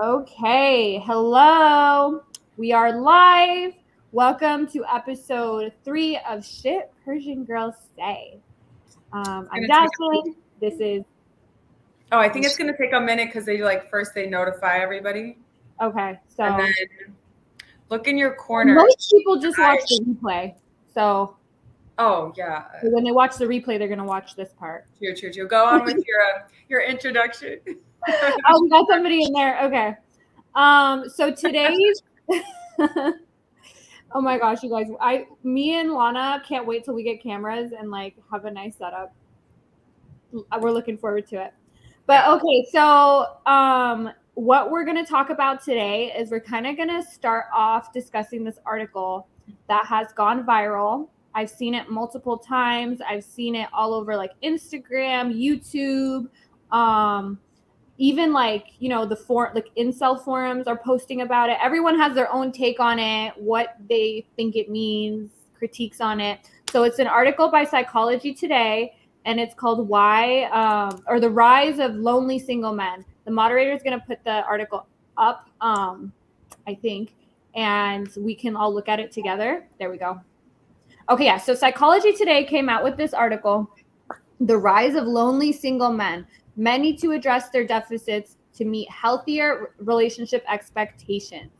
Okay, hello. We are live. Welcome to episode 3 of Shit Persian Girls Say. It's I'm gonna take. Jazmen. This is Oh, I think it's gonna take a minute because they first they notify everybody, okay. and So then look in your corner. most people just watch the replay. So Oh yeah, when they watch the replay, they're gonna watch this part. true. Go on with your introduction. Oh, we got somebody in there. Okay. So today's oh my gosh, you guys, me and Lana can't wait till we get cameras and like have a nice setup. We're looking forward to it. But Yeah. okay, so what we're going to talk about today is we're kind of going to start off discussing this article that has gone viral. I've seen it multiple times. I've seen it all over like Instagram, YouTube, even like the incel forums are posting about it. Everyone has their own take on it, what they think it means, critiques on it. So it's an article by Psychology Today, and it's called "Why" or "The Rise of Lonely Single Men." The moderator is going to put the article up, I think, and we can all look at it together. There we go. Okay, yeah. So Psychology Today came out with this article, "The Rise of Lonely Single Men. Men need to address their deficits to meet healthier relationship expectations."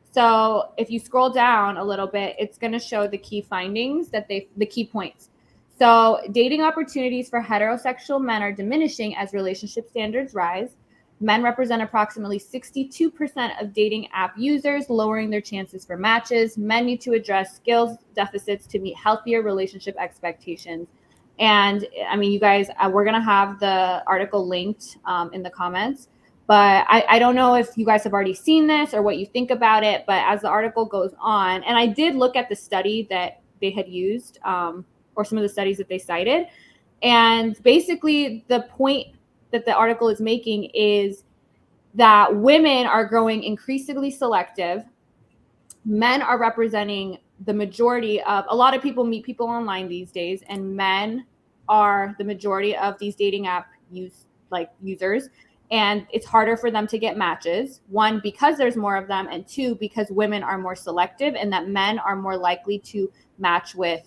So if you scroll down a little bit, it's going to show the key findings the key points. So dating opportunities for heterosexual men are diminishing as relationship standards rise. Men represent approximately 62% of dating app users, lowering their chances for matches. Men need to address skills deficits to meet healthier relationship expectations. And I mean, you guys, we're going to have the article linked in the comments. But I don't know if you guys have already seen this or what you think about it. But as the article goes on, and I did look at the study that they had used, or some of the studies that they cited. And basically, the point that the article is making is that women are growing increasingly selective. Men are representing the majority of a lot of people meet people online these days, and men are the majority of these dating app users, and it's harder for them to get matches, one because there's more of them, and two because women are more selective and that men are more likely to match with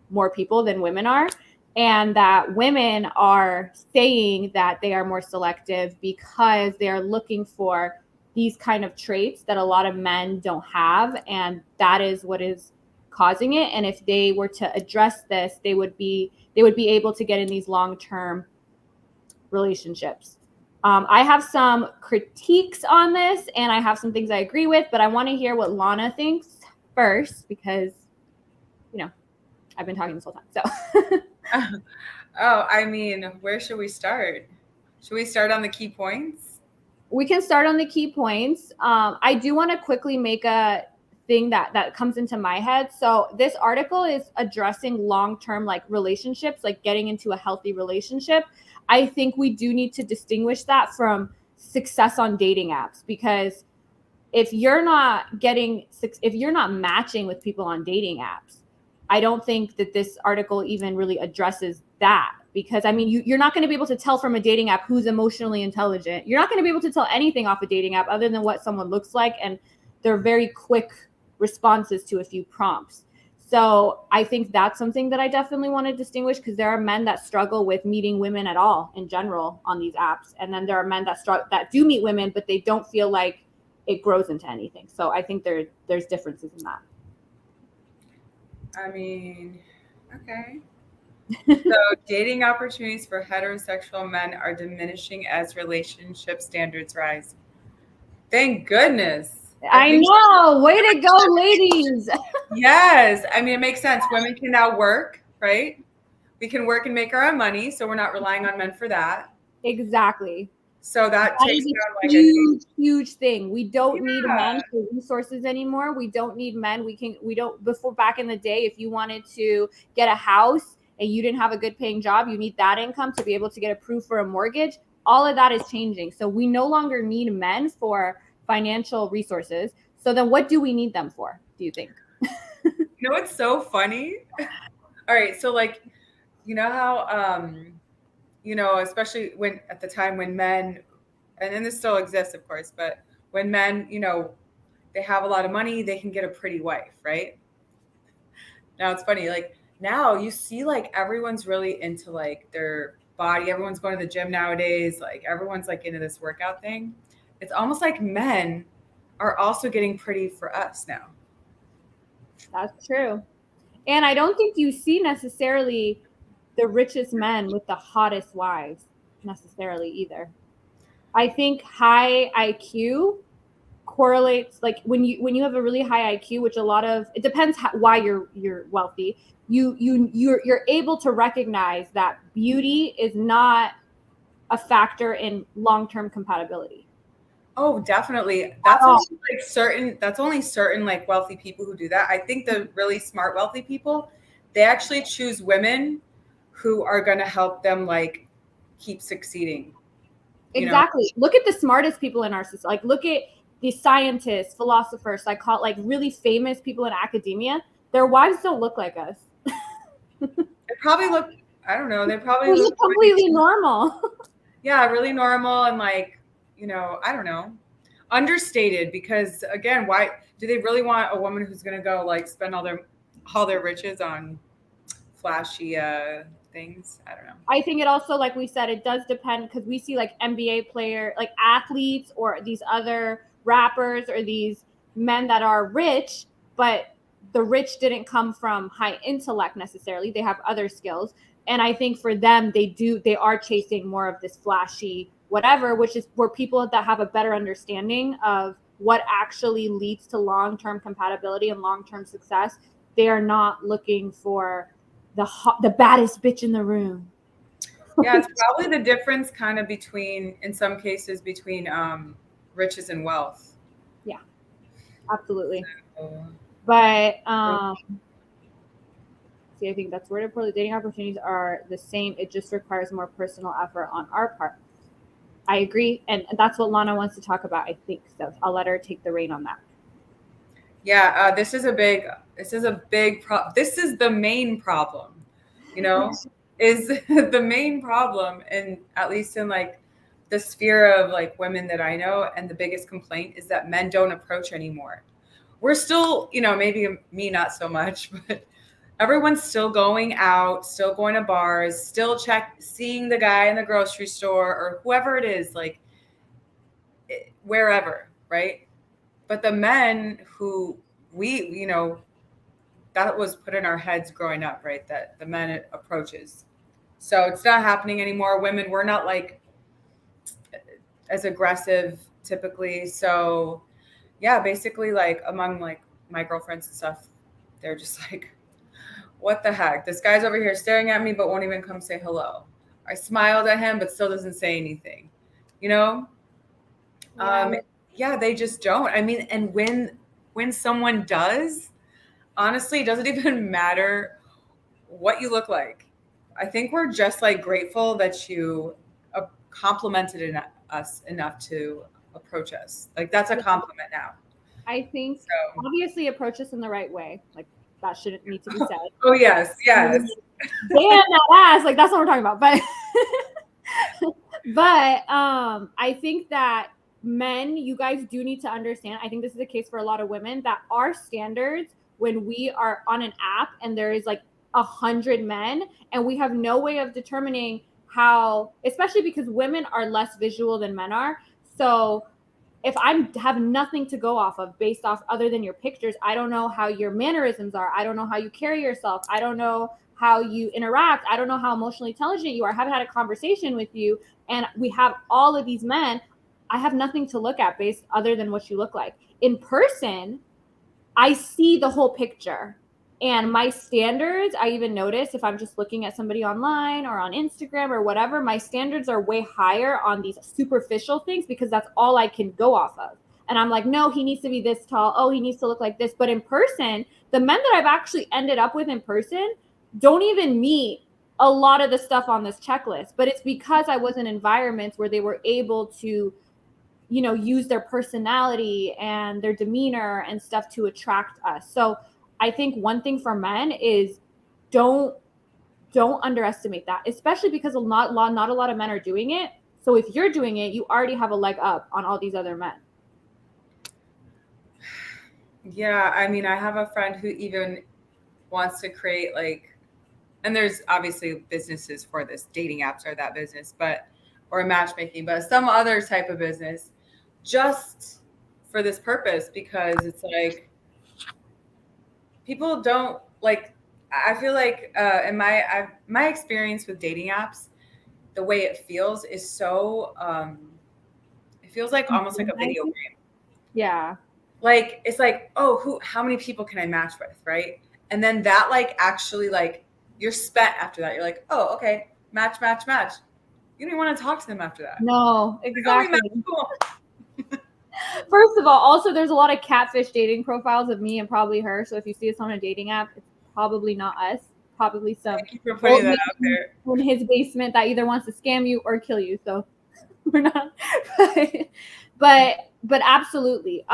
more people than women are, and that women are saying that they are more selective because they are looking for these kind of traits that a lot of men don't have, and that is what is causing it. And if they were to address this, they would be able to get in these long-term relationships. I have some critiques on this, and I have some things I agree with, but I want to hear what Lana thinks first because I've been talking this whole time. So Oh, I mean, where should we start? Should we start on the key points? we can start on the key points. I do want to quickly make a thing that comes into my head. So this article is addressing long-term like relationships, like getting into a healthy relationship. I think we do need to distinguish that from success on dating apps, because if you're not matching with people on dating apps, I don't think that this article even really addresses that, because I mean you're not going to be able to tell from a dating app who's emotionally intelligent. You're not going to be able to tell anything off a dating app other than what someone looks like and their very quick responses to a few prompts. So I think that's something that I definitely want to distinguish, because there are men that struggle with meeting women at all in general on these apps, and then there are men that do meet women but they don't feel like it grows into anything. So I think there's differences in that. I mean, okay. So dating opportunities for heterosexual men are diminishing as relationship standards rise. Thank goodness. I I think know. Way to go, ladies. yes. I mean, it makes sense. Women can now work, right? We can work and make our own money, so we're not relying on men for that. Exactly. So that That takes is down a like a huge thing. We don't need yeah. men for resources anymore. We don't need men. We don't, before, back in the day, if you wanted to get a house and you didn't have a good paying job, you need that income to be able to get approved for a mortgage. All of that is changing. So we no longer need men for financial resources. So then what do we need them for, do you think? You know what's so funny? All right, so like you know how especially when at the time when men and then this still exists of course, but when men, they have a lot of money, they can get a pretty wife, right? Now it's funny, like now you see like everyone's really into like their body. Everyone's going to the gym nowadays. Like everyone's like into this workout thing. It's almost like men are also getting pretty for us now. That's true. And I don't think you see necessarily the richest men with the hottest wives necessarily either. I think high IQ correlates, like when you have a really high IQ, which a lot of it depends why you're wealthy. You're able to recognize that beauty is not a factor in long-term compatibility. Oh, definitely. That's only certain like wealthy people who do that. I think the really smart wealthy people, they actually choose women who are going to help them like keep succeeding. Exactly. Look at the smartest people in our society. Like look at the scientists, philosophers, like really famous people in academia. Their wives don't look like us. They probably look, I don't know, they probably They look look completely normal. yeah, really normal and like, I don't know, understated because again, why do they really want a woman who's going to go like spend all their riches on flashy things? I don't know. I think it also, like we said, it does depend because we see like NBA player, like athletes or these other rappers or these men that are rich, but the rich didn't come from high intellect necessarily. They have other skills. And I think for them, they are chasing more of this flashy whatever, which is where people that have a better understanding of what actually leads to long-term compatibility and long-term success. They are not looking for the baddest bitch in the room. Yeah, it's probably the difference kind of between, in some cases, between riches and wealth. Yeah, absolutely. So, But see, I think that's where the dating opportunities are the same. It just requires more personal effort on our part. I agree, and that's what Lana wants to talk about. I think so. I'll let her take the reign on that. yeah, this is a big this is the main problem, you know, is the main problem, and at least in like the sphere of like women that I know, and the biggest complaint is that men don't approach anymore. We're still, maybe me not so much, but everyone's still going out, still going to bars, still seeing the guy in the grocery store or whoever it is, like wherever, right? But the men who that was put in our heads growing up, right? That the men approaches. So it's not happening anymore. Women, we're not like as aggressive typically. So yeah, basically like among like my girlfriends and stuff, they're just like, what the heck? This guy's over here staring at me, but won't even come say hello. I smiled at him, but still doesn't say anything, you know? Yeah. Yeah, they just don't. I mean, and when someone does, honestly, it doesn't even matter what you look like. I think we're just like grateful that you complimented us enough to approach us. Like that's a compliment now. I think So, obviously approach us in the right way. Like that shouldn't need to be said. oh yes, yes. Damn that ass. Like that's what we're talking about. But I think that men, you guys do need to understand. I think this is the case for a lot of women that our standards when we are on an app and there is like 100 men and we have no way of determining how, especially because women are less visual than men are. So if I have nothing to go off of based off other than your pictures, I don't know how your mannerisms are. I don't know how you carry yourself. I don't know how you interact. I don't know how emotionally intelligent you are. I haven't had a conversation with you. And we have all of these men. I have nothing to look at based other than what you look like. In person, I see the whole picture. And my standards, I even notice if I'm just looking at somebody online or on Instagram or whatever, my standards are way higher on these superficial things because that's all I can go off of. And I'm like, no, he needs to be this tall. Oh, he needs to look like this. But in person, the men that I've actually ended up with in person don't even meet a lot of the stuff on this checklist. But it's because I was in environments where they were able to use their personality and their demeanor and stuff to attract us. So I think one thing for men is don't underestimate that, especially because not a lot of men are doing it. So if you're doing it, you already have a leg up on all these other men. Yeah, I mean, I have a friend who even wants to create like, and there's obviously businesses for this. Dating apps are that business, but or matchmaking, but some other type of business just for this purpose because it's like people don't like. I feel like in my experience with dating apps, the way it feels is so it feels like almost like a video game. Yeah. Like it's like, oh, how many people can I match with, right? And then that like actually like you're spent after that. You're like, oh, okay, match, match, match. You don't even want to talk to them after that. No, Like, oh, we exactly. matched, cool. First of all, also there's a lot of catfish dating profiles of me and probably her. So if you see us on a dating app, it's probably not us. Probably some Thank you for old putting that out man there. in his basement that either wants to scam you or kill you. So we're not. But absolutely.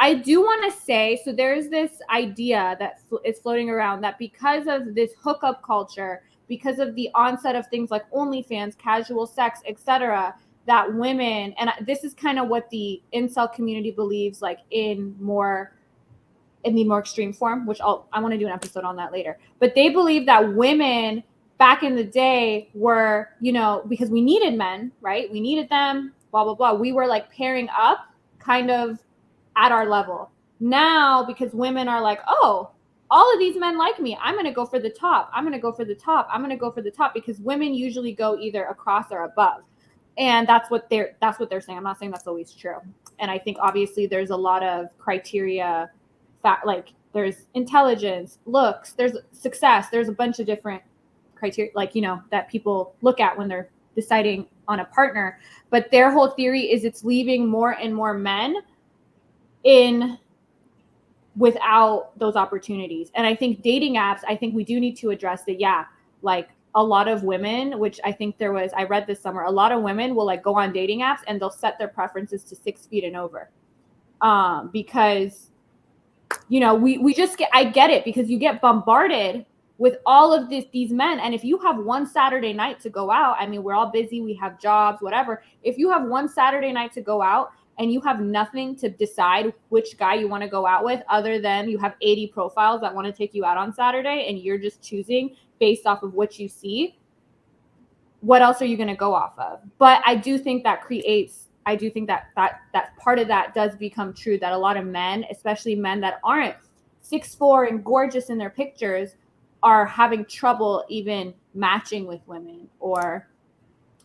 I do want to say, so there's this idea that is floating around that because of this hookup culture, because of the onset of things like OnlyFans, casual sex, etc., that women, and this is kind of what the incel community believes, like in the more extreme form, which I want to do an episode on that later. But they believe that women back in the day were, because we needed men, right? We needed them, blah, blah, blah. We were like pairing up kind of at our level. Now, because women are like, oh, all of these men like me, I'm going to go for the top. I'm going to go for the top. I'm going to go for the top, because women usually go either across or above. And that's what they're saying. I'm not saying that's always true. And I think obviously there's a lot of criteria, like there's intelligence, looks, there's success, there's a bunch of different criteria, like, that people look at when they're deciding on a partner. But their whole theory is it's leaving more and more men in without those opportunities. And I think dating apps, I think we do need to address that. Yeah, like a lot of women, which I think I read this somewhere, a lot of women will like go on dating apps and they'll set their preferences to 6 feet and over. Because we just I get it, because you get bombarded with all of these men. And if you have one Saturday night to go out, I mean, we're all busy, we have jobs, whatever. If you have one Saturday night to go out and you have nothing to decide which guy you want to go out with, other than you have 80 profiles that want to take you out on Saturday, and you're just choosing based off of what you see, what else are you going to go off of? But I do think that part of that does become true, that a lot of men, especially men that aren't 6'4" and gorgeous in their pictures, are having trouble even matching with women, or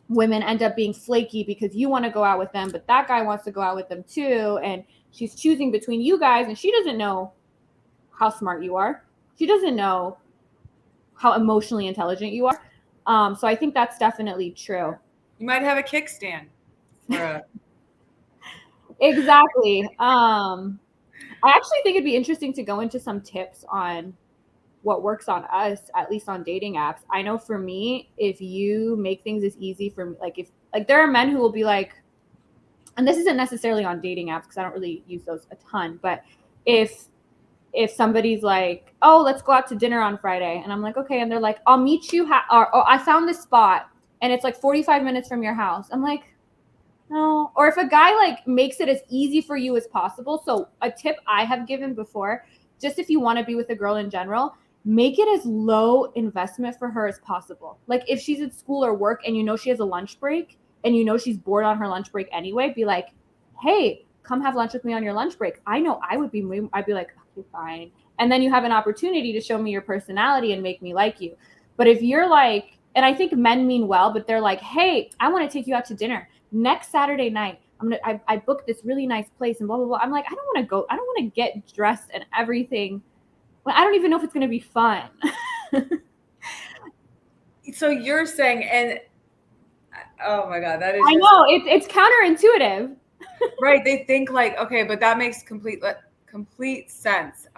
women end up being flaky because you want to go out with them, but that guy wants to go out with them too. And she's choosing between you guys, and she doesn't know how smart you are. She doesn't know how emotionally intelligent you are. So I think that's definitely true. You might have a kickstand. Exactly. I actually think it'd be interesting to go into some tips on what works on us, at least on dating apps. I know for me, if you make things as easy for me, like if like there are men who will be like, and this isn't necessarily on dating apps because I don't really use those a ton, but if somebody's like, oh, let's go out to dinner on Friday, and I'm like, okay, and they're like, I'll meet you, or I found this spot and it's like 45 minutes from your house. I'm like, no. Or if a guy like makes it as easy for you as possible. So a tip I have given before, just if you want to be with a girl in general, make it as low investment for her as possible. Like if she's at school or work and she has a lunch break and she's bored on her lunch break anyway, be like, hey, come have lunch with me on your lunch break. I know I'd be like, okay, fine. And then you have an opportunity to show me your personality and make me like you. But if you're like, and I think men mean well, but they're like, hey, I want to take you out to dinner next Saturday night. I booked this really nice place and blah, blah, blah. I'm like, I don't want to go. I don't want to get dressed and everything. Well, I don't even know if it's going to be fun. So you're saying, and oh my God, that is. I know it's counterintuitive. Right. They think like, okay, but that makes complete sense.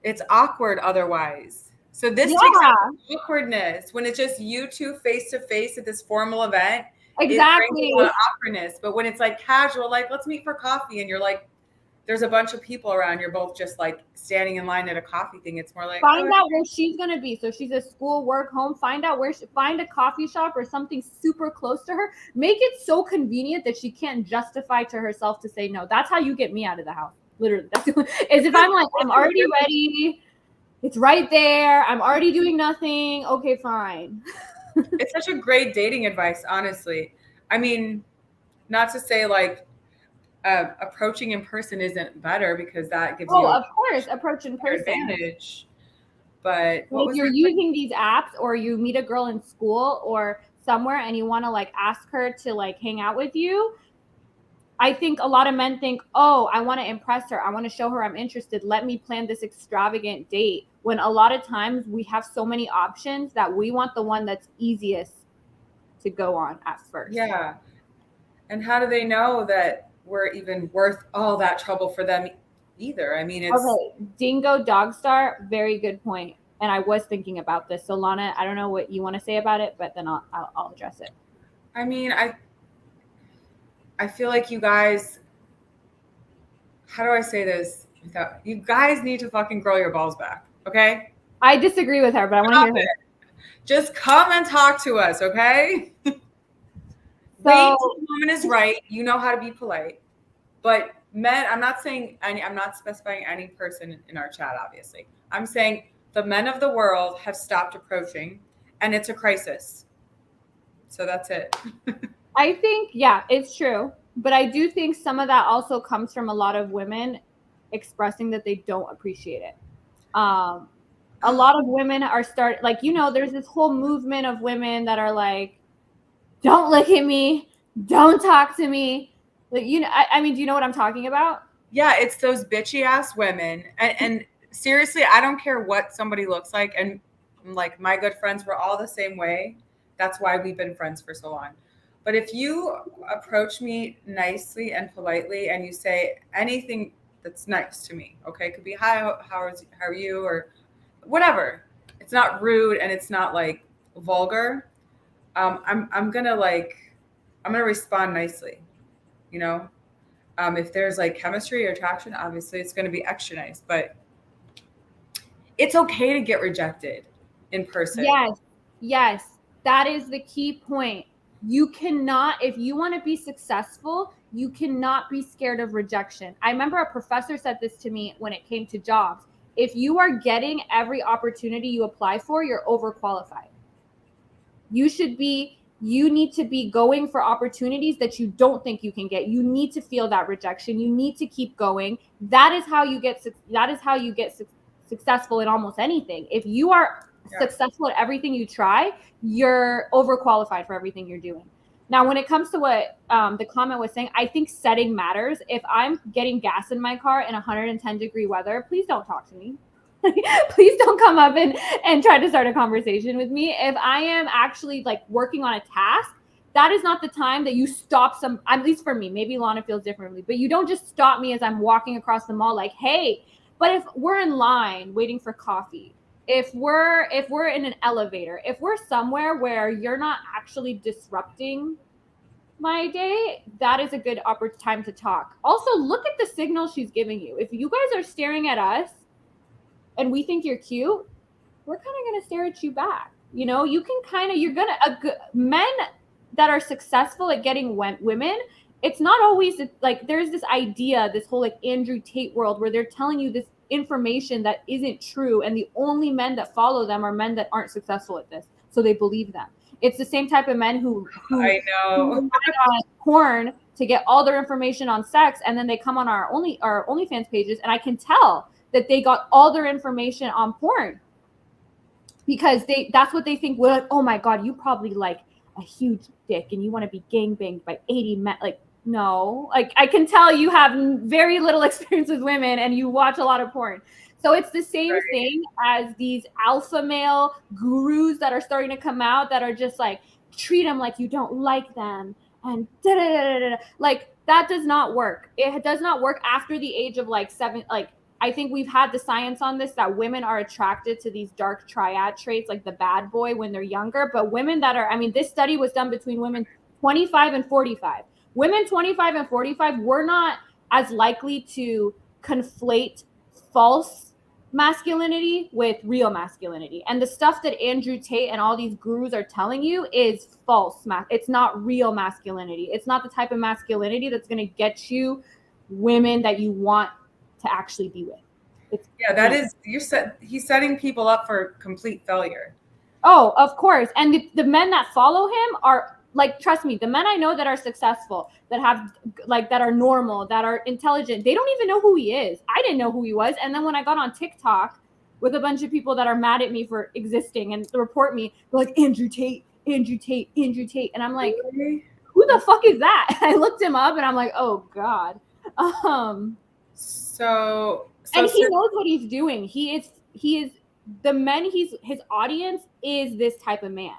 It's awkward otherwise. So this takes out the awkwardness when it's just you two face to face at this formal event. Exactly. It brings a lot of awkwardness. But when it's like casual, like let's meet for coffee, and you're like there's a bunch of people around, you're both just like standing in line at a coffee thing. It's more like find out where she's gonna be. So she's at school, work, home. Find out find a coffee shop or something super close to her. Make it so convenient that she can't justify to herself to say no. That's how you get me out of the house. Literally, is if I'm like, I'm already ready. It's right there. I'm already doing nothing. Okay, fine. It's such a great dating advice, honestly. I mean, not to say like approaching in person isn't better, because that gives you of course, approach in person advantage. But if you're using these apps, or you meet a girl in school or somewhere and you want to like ask her to like hang out with you, I think a lot of men think, oh, I want to impress her. I want to show her I'm interested. Let me plan this extravagant date. When a lot of times we have so many options that we want the one that's easiest to go on at first. Yeah. And how do they know that we're even worth all that trouble for them either? I mean, it's okay. Dingo Dogstar, very good point. And I was thinking about this. So Lana, I don't know what you want to say about it, but then I'll address it. I mean, I feel like you guys, how do I say this? You guys need to fucking grow your balls back, okay? I disagree with her, but I want to hear her. Just come and talk to us, okay? Wait till the moment is right. You know how to be polite. But men, I'm not specifying any person in our chat, obviously. I'm saying the men of the world have stopped approaching, and it's a crisis. So that's it. I think, yeah, it's true. But I do think some of that also comes from a lot of women expressing that they don't appreciate it. A lot of women are there's this whole movement of women that are like, don't look at me, don't talk to me. Like, I mean, do you know what I'm talking about? Yeah, it's those bitchy ass women. And seriously, I don't care what somebody looks like. And like my good friends were all the same way. That's why we've been friends for so long. But if you approach me nicely and politely and you say anything that's nice to me, okay, it could be hi, how are you, or whatever. It's not rude and it's not like vulgar. I'm gonna respond nicely, you know. If there's like chemistry or attraction, obviously it's gonna be extra nice. But it's okay to get rejected in person. Yes, that is the key point. You cannot, if you want to be successful, you cannot be scared of rejection. I remember a professor said this to me when it came to jobs. If you are getting every opportunity you apply for, you're overqualified. You need to be going for opportunities that you don't think you can get. You need to feel that rejection. You need to keep going. That is how you get successful in almost anything. If you are successful at everything you try, you're overqualified for everything you're doing. Now, when it comes to what the comment was saying, I think setting matters. If I'm getting gas in my car in 110-degree weather, please don't talk to me. Please don't come up and try to start a conversation with me. If I am actually like working on a task, that is not the time that you stop at least for me, maybe Lana feels differently, but you don't just stop me as I'm walking across the mall like, hey. But if we're in line waiting for coffee, if we're in an elevator, if we're somewhere where you're not actually disrupting my day, that is a good time to talk. Also, look at the signal she's giving you. If you guys are staring at us and we think you're cute, we're kind of going to stare at you back. You know, men that are successful at getting women, it's not always like there's this idea, this whole like Andrew Tate world where they're telling you this information that isn't true. And the only men that follow them are men that aren't successful at this. So they believe them. It's the same type of men who I know who on porn to get all their information on sex. And then they come on our OnlyFans pages. And I can tell that they got all their information on porn because that's what they think. We're like, oh my God, you probably like a huge dick and you want to be gangbanged by 80 men. Like, no, like I can tell you have very little experience with women and you watch a lot of porn. So it's the same thing as these alpha male gurus that are starting to come out that are just like, treat them like you don't like them and like that does not work. It does not work after the age of like 7. Like I think we've had the science on this that women are attracted to these dark triad traits like the bad boy when they're younger. But women that are, I mean, this study was done between women 25 and 45. Women 25 and 45 were not as likely to conflate false masculinity with real masculinity. And the stuff that Andrew Tate and all these gurus are telling you is false. It's not real masculinity. It's not the type of masculinity that's going to get you women that you want to actually be with. He's setting people up for complete failure. Oh, of course. And the men that follow him are like, trust me, the men I know that are successful, that have like, that are normal, that are intelligent, they don't even know who he is. I didn't know who he was. And then when I got on TikTok with a bunch of people that are mad at me for existing and report me, they're like, Andrew Tate, Andrew Tate, Andrew Tate. And I'm like, who the fuck is that? I looked him up and I'm like, oh God. And he knows what he's doing. He is the men, his audience is this type of man.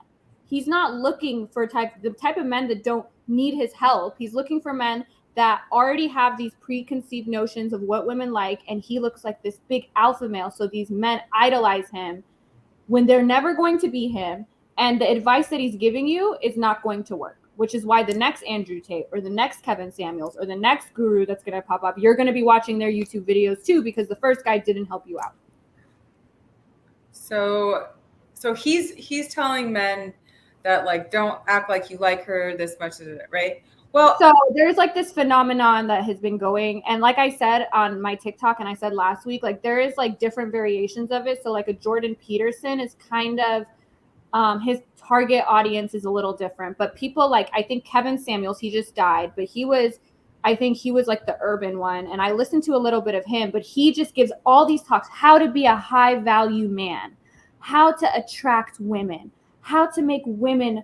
He's not looking for the type of men that don't need his help. He's looking for men that already have these preconceived notions of what women like, and he looks like this big alpha male, so these men idolize him when they're never going to be him, and the advice that he's giving you is not going to work, which is why the next Andrew Tate or the next Kevin Samuels or the next guru that's going to pop up, you're going to be watching their YouTube videos too, because the first guy didn't help you out. So he's telling men that, like, don't act like you like her this much, right? Well, so there's like this phenomenon that has been going, and like I said on my TikTok and I said last week, like there is like different variations of it. So like a Jordan Peterson is kind of his target audience is a little different, but people like, I think Kevin Samuels, he just died, but I think he was like the urban one, and I listened to a little bit of him, but he just gives all these talks, how to be a high value man, how to attract women, how to make women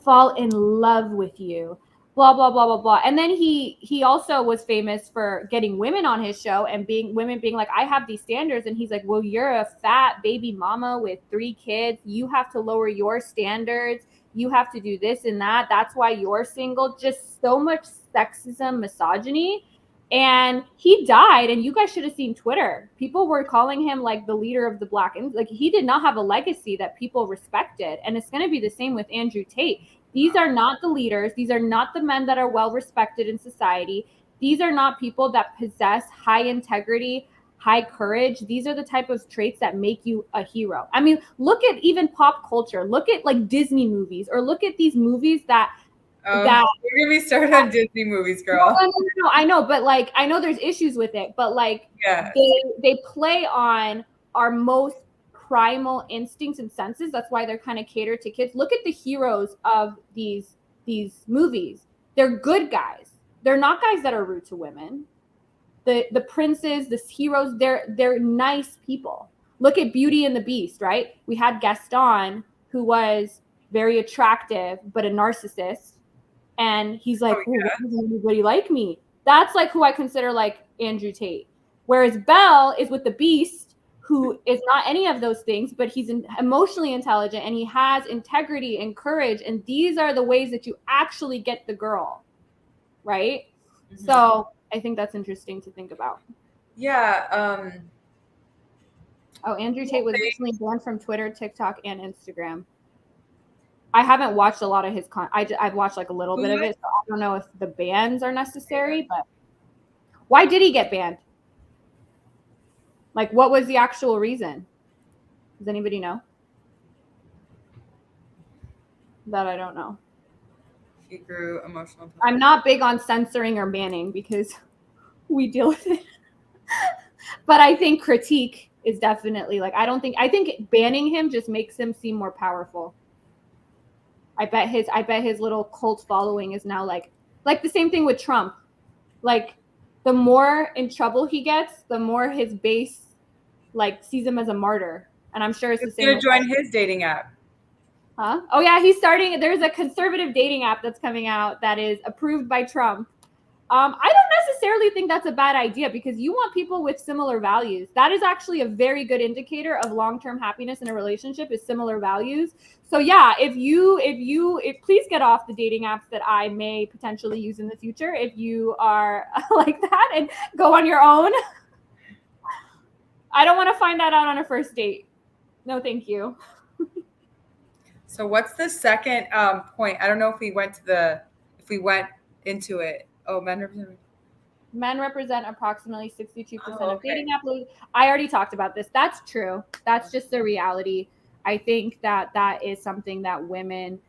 fall in love with you, blah, blah, blah, blah, blah. And then he also was famous for getting women on his show and women being like, I have these standards. And he's like, well, you're a fat baby mama with 3 kids. You have to lower your standards. You have to do this and that. That's why you're single. Just so much sexism, misogyny. And he died, and you guys should have seen Twitter. People were calling him like the leader of the black, and like he did not have a legacy that people respected. And it's going to be the same with Andrew Tate. These are not the leaders. These are not the men that are well respected in society. These are not people that possess high integrity, high courage. These are the type of traits that make you a hero. I mean, look at even pop culture. Look at like Disney movies, or look at these movies that you're gonna be started on Disney movies, girl. No, I know, but like I know there's issues with it, but like they play on our most primal instincts and senses. That's why they're kind of catered to kids. Look at the heroes of these movies. They're good guys. They're not guys that are rude to women. The princes, the heroes, they're nice people. Look at Beauty and the Beast, right? We had Gaston, who was very attractive but a narcissist. And he's like, why doesn't anybody like me? That's like who I consider like Andrew Tate. Whereas Belle is with the Beast, who is not any of those things, but he's emotionally intelligent and he has integrity and courage. And these are the ways that you actually get the girl, right? Mm-hmm. So I think that's interesting to think about. Yeah. Andrew Tate was recently banned from Twitter, TikTok, and Instagram. I haven't watched a lot of his I've watched like a little bit of it, so I don't know if the bans are necessary, but why did he get banned? Like, what was the actual reason? Does anybody know? That I don't know. He grew emotional. I'm not big on censoring or banning because we deal with it. But I think critique is definitely like, I think banning him just makes him seem more powerful. I bet his little cult following is now like the same thing with Trump. Like, the more in trouble he gets, the more his base like sees him as a martyr. And I'm sure it's the same. He's gonna join his dating app. Huh? Oh yeah, he's starting. There's a conservative dating app that's coming out that is approved by Trump. I don't necessarily think that's a bad idea, because you want people with similar values. That is actually a very good indicator of long-term happiness in a relationship, is similar values. So yeah, if please get off the dating apps that I may potentially use in the future if you are like that, and go on your own. I don't want to find that out on a first date. No, thank you. So what's the second point? I don't know if we went into it. Oh, men represented. Men represent approximately 62% Oh, of dating okay. apps. I already talked about this. That's true. That's just the reality. I think that is something that women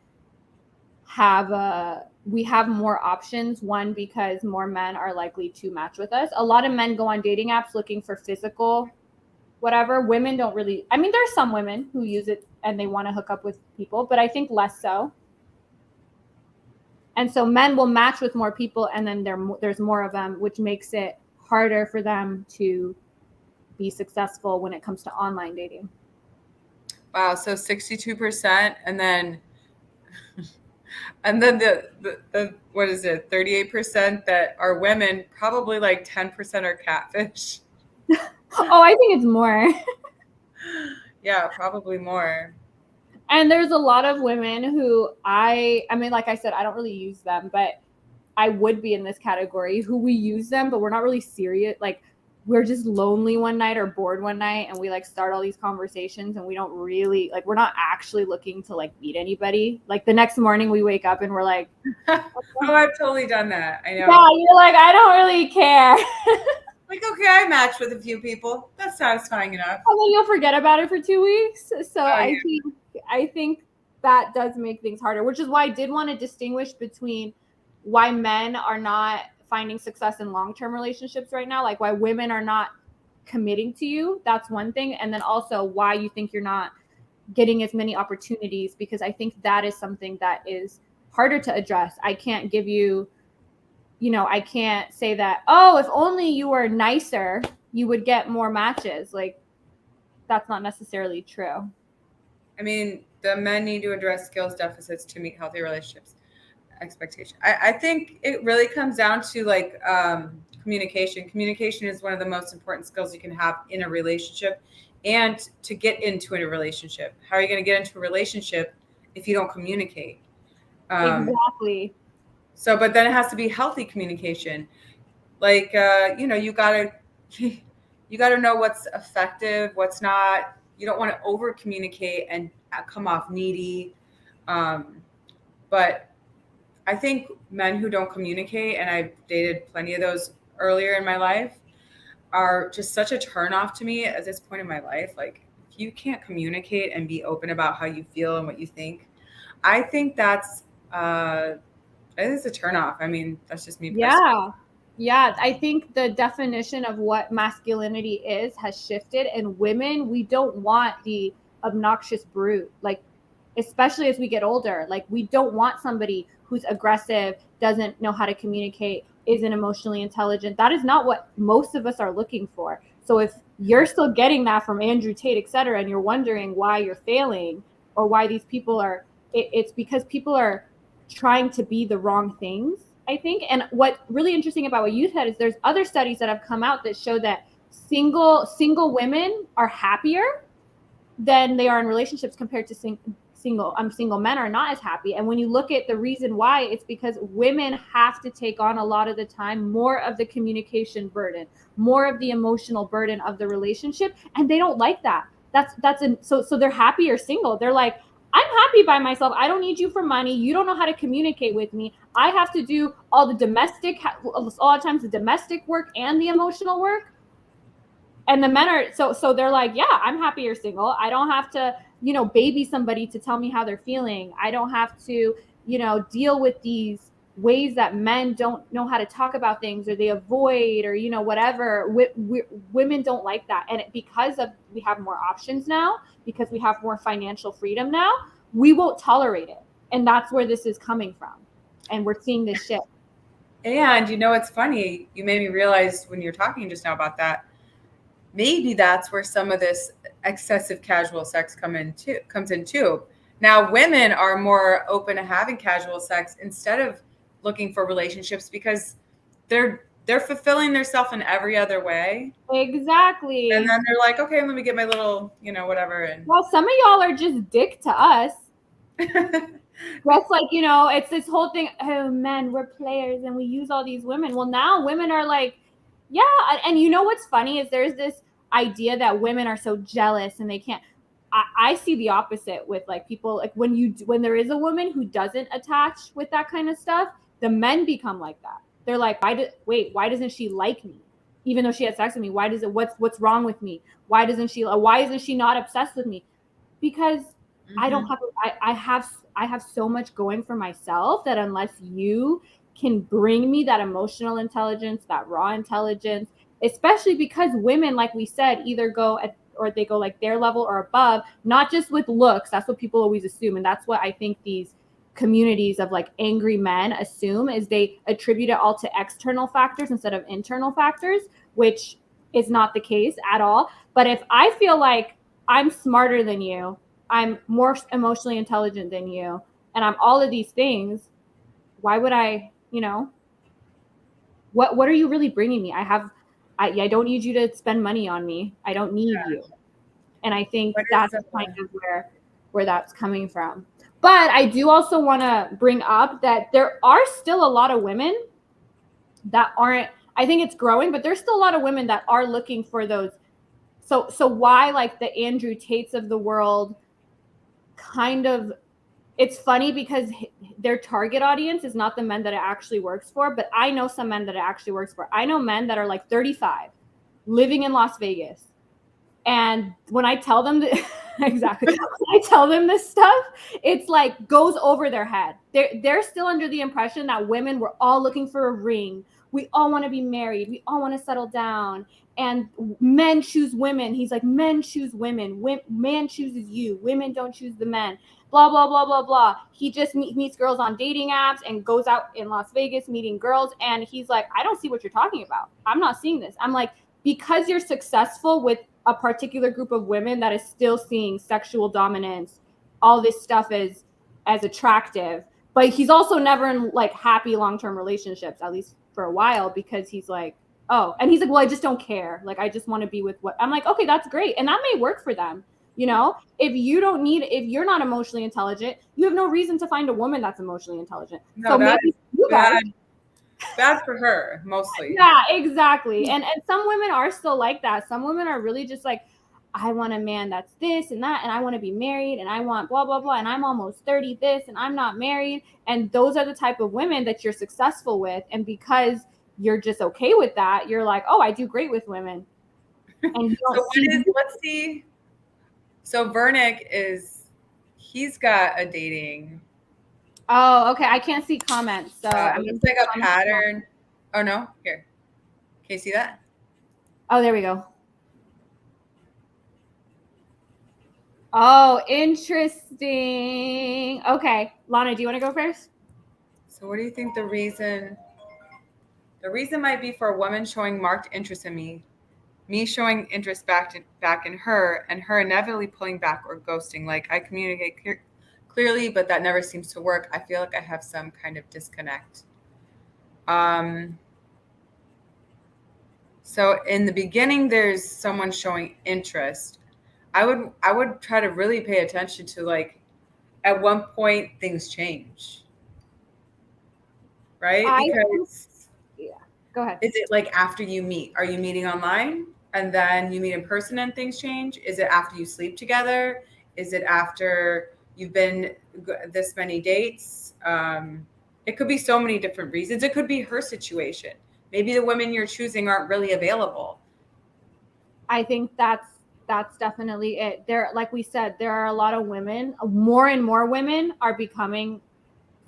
we have more options. One, because more men are likely to match with us. A lot of men go on dating apps looking for physical whatever. Women don't really, I mean, there's some women who use it and they want to hook up with people, but I think less so. And so men will match with more people, and then there's more of them, which makes it harder for them to be successful when it comes to online dating. Wow, so 62%, and then the what is it, 38% that are women, probably like 10% are catfish. Oh, I think it's more. Yeah, probably more. And there's a lot of women who I mean, like I said, I don't really use them, but I would be in this category who we use them, but we're not really serious. Like, we're just lonely one night or bored one night, and we like start all these conversations, and we don't really like, we're not actually looking to like meet anybody. Like the next morning we wake up and we're like, Oh, I've totally done that. I know. yeah, you're like, I don't really care. Like, okay, I matched with a few people. That's satisfying enough. And then you'll forget about it for 2 weeks. So Oh, yeah. I think that does make things harder, which is why I did want to distinguish between why men are not finding success in long-term relationships right now, like why women are not committing to you. That's one thing. And then also why you think you're not getting as many opportunities, because I think that is something that is harder to address. I can't give you, I can't say that, oh, if only you were nicer, you would get more matches. Like, that's not necessarily true. I mean, the men need to address skills deficits to meet healthy relationships expectation. I think it really comes down to like communication. Communication is one of the most important skills you can have in a relationship, and to get into a relationship. How are you going to get into a relationship if you don't communicate? Exactly. So, but then it has to be healthy communication. Like, you gotta you gotta know what's effective, what's not. You don't want to over communicate and come off needy. But I think men who don't communicate, and I've dated plenty of those earlier in my life, are just such a turnoff to me at this point in my life. Like, if you can't communicate and be open about how you feel and what you think, I think it is a turnoff. I mean, that's just me personally. Yeah, I think the definition of what masculinity is has shifted, and women, we don't want the obnoxious brute. Like, especially as we get older, like, we don't want somebody who's aggressive, doesn't know how to communicate, isn't emotionally intelligent. That is not what most of us are looking for. So if you're still getting that from Andrew Tate, etc., and you're wondering why you're failing, or why these people are, it's because people are trying to be the wrong things, I think. And what really interesting about what you said is there's other studies that have come out that show that single women are happier than they are in relationships compared to single men are not as happy. And when you look at the reason why, it's because women have to take on a lot of the time more of the communication burden, more of the emotional burden of the relationship, and they don't like that. So they're happier single. They're like, I'm happy by myself. I don't need you for money. You don't know how to communicate with me. I have to do all the domestic, a lot of times the domestic work and the emotional work. And the men are so they're like, yeah, I'm happier single. I don't have to, baby somebody to tell me how they're feeling. I don't have to, deal with these ways that men don't know how to talk about things, or they avoid, or whatever. Women don't like that. And because of we have more options now, because we have more financial freedom now, we won't tolerate it. And that's where this is coming from. And we're seeing this shift. And it's funny. You made me realize when you're talking just now about that. Maybe that's where some of this excessive casual sex comes in too. Now, women are more open to having casual sex instead of looking for relationships, because they're fulfilling themselves in every other way. Exactly. And then they're like, okay, let me get my little, whatever. And well, some of y'all are just dick to us. That's like, it's this whole thing. Oh, men, we're players and we use all these women. Well, now women are like, yeah. And what's funny is there's this idea that women are so jealous and they can't. I see the opposite with like people, like when there is a woman who doesn't attach with that kind of stuff, the men become like that. They're like, why doesn't she like me? Even though she had sex with me, what's wrong with me? Why isn't she not obsessed with me? Because I don't have, I have so much going for myself that unless you can bring me that emotional intelligence, that raw intelligence, especially because women, like we said, either go at, or they go like their level or above, not just with looks. That's what people always assume. And that's what I think these communities of like angry men assume, is they attribute it all to external factors instead of internal factors, which is not the case at all. But if I feel like I'm smarter than you, I'm more emotionally intelligent than you, and I'm all of these things, why would I, what are you really bringing me? I don't need you to spend money on me. I don't need you. And I think that's kind of where that's coming from. But I do also want to bring up that there are still a lot of women that aren't, I think it's growing, but there's still a lot of women that are looking for those. So why, like the Andrew Tates of the world, kind of, it's funny because their target audience is not the men that it actually works for, but I know some men that it actually works for. I know men that are like 35, living in Las Vegas. And when I tell them that, exactly, when I tell them this stuff, it's like goes over their head. They're still under the impression that women were all looking for a ring. We all want to be married. We all want to settle down. And men choose women. He's like, men choose women. Man chooses you. Women don't choose the men. Blah, blah, blah, blah, blah. He just meets girls on dating apps and goes out in Las Vegas meeting girls. And he's like, I don't see what you're talking about. I'm not seeing this. I'm like, because you're successful with a particular group of women that is still seeing sexual dominance, all this stuff is as attractive, but he's also never in like happy long-term relationships, at least for a while, because he's like, oh, and he's like, well, I just don't care. Like, I just want to be with what I'm like, okay, that's great. And that may work for them. If you're not emotionally intelligent, you have no reason to find a woman that's emotionally intelligent. No, so maybe you guys, bad for her, mostly. Yeah, exactly. And some women are still like that. Some women are really just like, I want a man that's this and that, and I want to be married, and I want blah, blah, blah, and I'm almost 30 this, and I'm not married. And those are the type of women that you're successful with. And because you're just okay with that, you're like, oh, I do great with women. And you don't let's see. So Vernick he's got a dating. Oh, okay. I can't see comments. So it's like a pattern. Oh no, here. Can you see that? Oh, there we go. Oh, interesting. Okay. Lana, do you want to go first? So what do you think the reason might be for a woman showing marked interest in me showing interest back in her, and her inevitably pulling back or ghosting? Like, I communicate clearly, but that never seems to work. I feel like I have some kind of disconnect. So in the beginning, there's someone showing interest. I would try to really pay attention to, like, at one point things change, right? Because go ahead. Is it like after you meet? Are you meeting online and then you meet in person and things change? Is it after you sleep together? Is it after you've been this many dates? It could be so many different reasons. It could be her situation. Maybe the women you're choosing aren't really available. I think that's definitely it. There, like we said, there are a lot of women, more and more women are becoming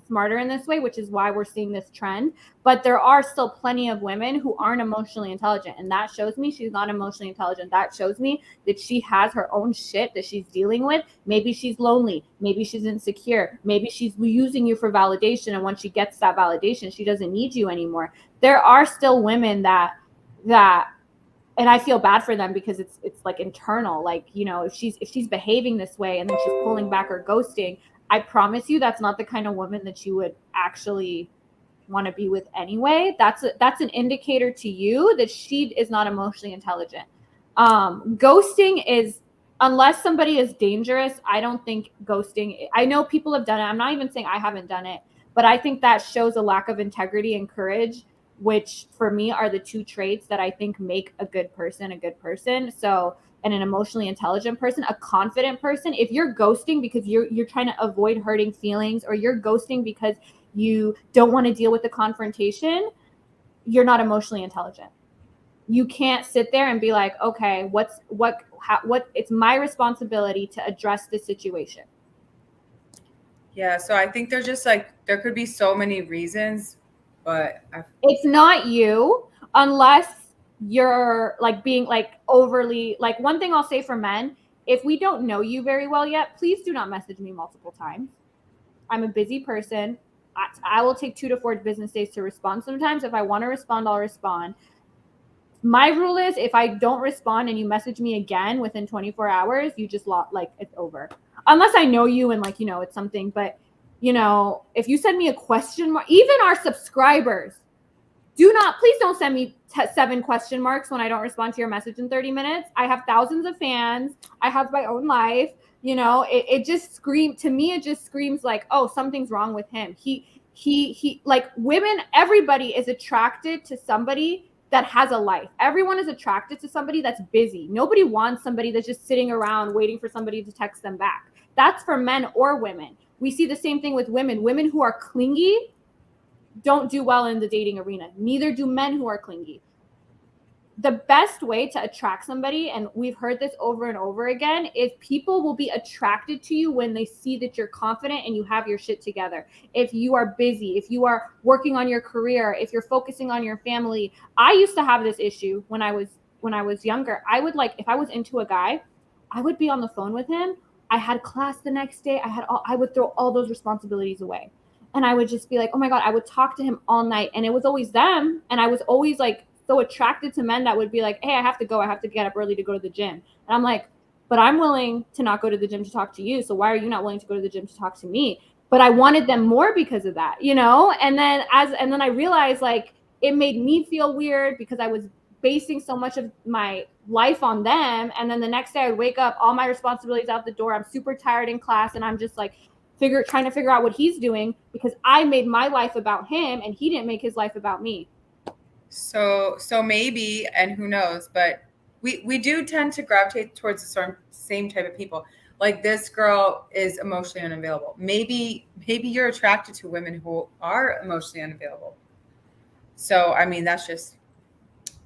smarter in this way, which is why we're seeing this trend. But there are still plenty of women who aren't emotionally intelligent. And that shows me she's not emotionally intelligent. That shows me that she has her own shit that she's dealing with. Maybe she's lonely. Maybe she's insecure. Maybe she's using you for validation. And once she gets that validation, she doesn't need you anymore. There are still women that and I feel bad for them because it's like internal. Like, if she's behaving this way and then she's pulling back or ghosting, I promise you that's not the kind of woman that you would actually want to be with anyway. That's an indicator to you that she is not emotionally intelligent. Ghosting is, unless somebody is dangerous, I don't think ghosting, I know people have done it. I'm not even saying I haven't done it, but I think that shows a lack of integrity and courage, which for me are the two traits that I think make a good person a good person. So, and an emotionally intelligent person, a confident person, if you're ghosting because you're trying to avoid hurting feelings, or you're ghosting because you don't want to deal with the confrontation, you're not emotionally intelligent. You can't sit there and be like, okay, what it's my responsibility to address this situation. Yeah, so I think there's just like there could be so many reasons, but it's not you unless you're like being like overly like. One thing I'll say for men, if we don't know you very well yet, please do not message me multiple times. I'm a busy person. I will take 2 to 4 business days to respond. Sometimes if I want to respond, I'll respond. My rule is if I don't respond and you message me again within 24 hours, you just like it's over. Unless I know you and like, it's something. But, if you send me a question mark, even our subscribers, please don't send me 7 question marks when I don't respond to your message in 30 minutes. I have thousands of fans. I have my own life. It just screams to me. It just screams like, oh, something's wrong with him. He like women, everybody is attracted to somebody that has a life. Everyone is attracted to somebody that's busy. Nobody wants somebody that's just sitting around waiting for somebody to text them back. That's for men or women. We see the same thing with women. Women who are clingy don't do well in the dating arena. Neither do men who are clingy. The best way to attract somebody, and we've heard this over and over again, is people will be attracted to you when they see that you're confident and you have your shit together. If you are busy, if you are working on your career, if you're focusing on your family. I used to have this issue when I was younger. I would like, if I was into a guy, I would be on the phone with him. I had class the next day. I would throw all those responsibilities away. And I would just be like, oh my God, I would talk to him all night. And it was always them. And I was always like so attracted to men that would be like, hey, I have to go. I have to get up early to go to the gym. And I'm like, but I'm willing to not go to the gym to talk to you. So why are you not willing to go to the gym to talk to me? But I wanted them more because of that, And then I realized like it made me feel weird because I was basing so much of my life on them. And then the next day I would wake up, all my responsibilities out the door. I'm super tired in class. And I'm just like, trying to figure out what he's doing because I made my life about him and he didn't make his life about me. So maybe, and who knows, but we do tend to gravitate towards the same type of people. Like this girl is emotionally unavailable. Maybe you're attracted to women who are emotionally unavailable. So I mean, that's just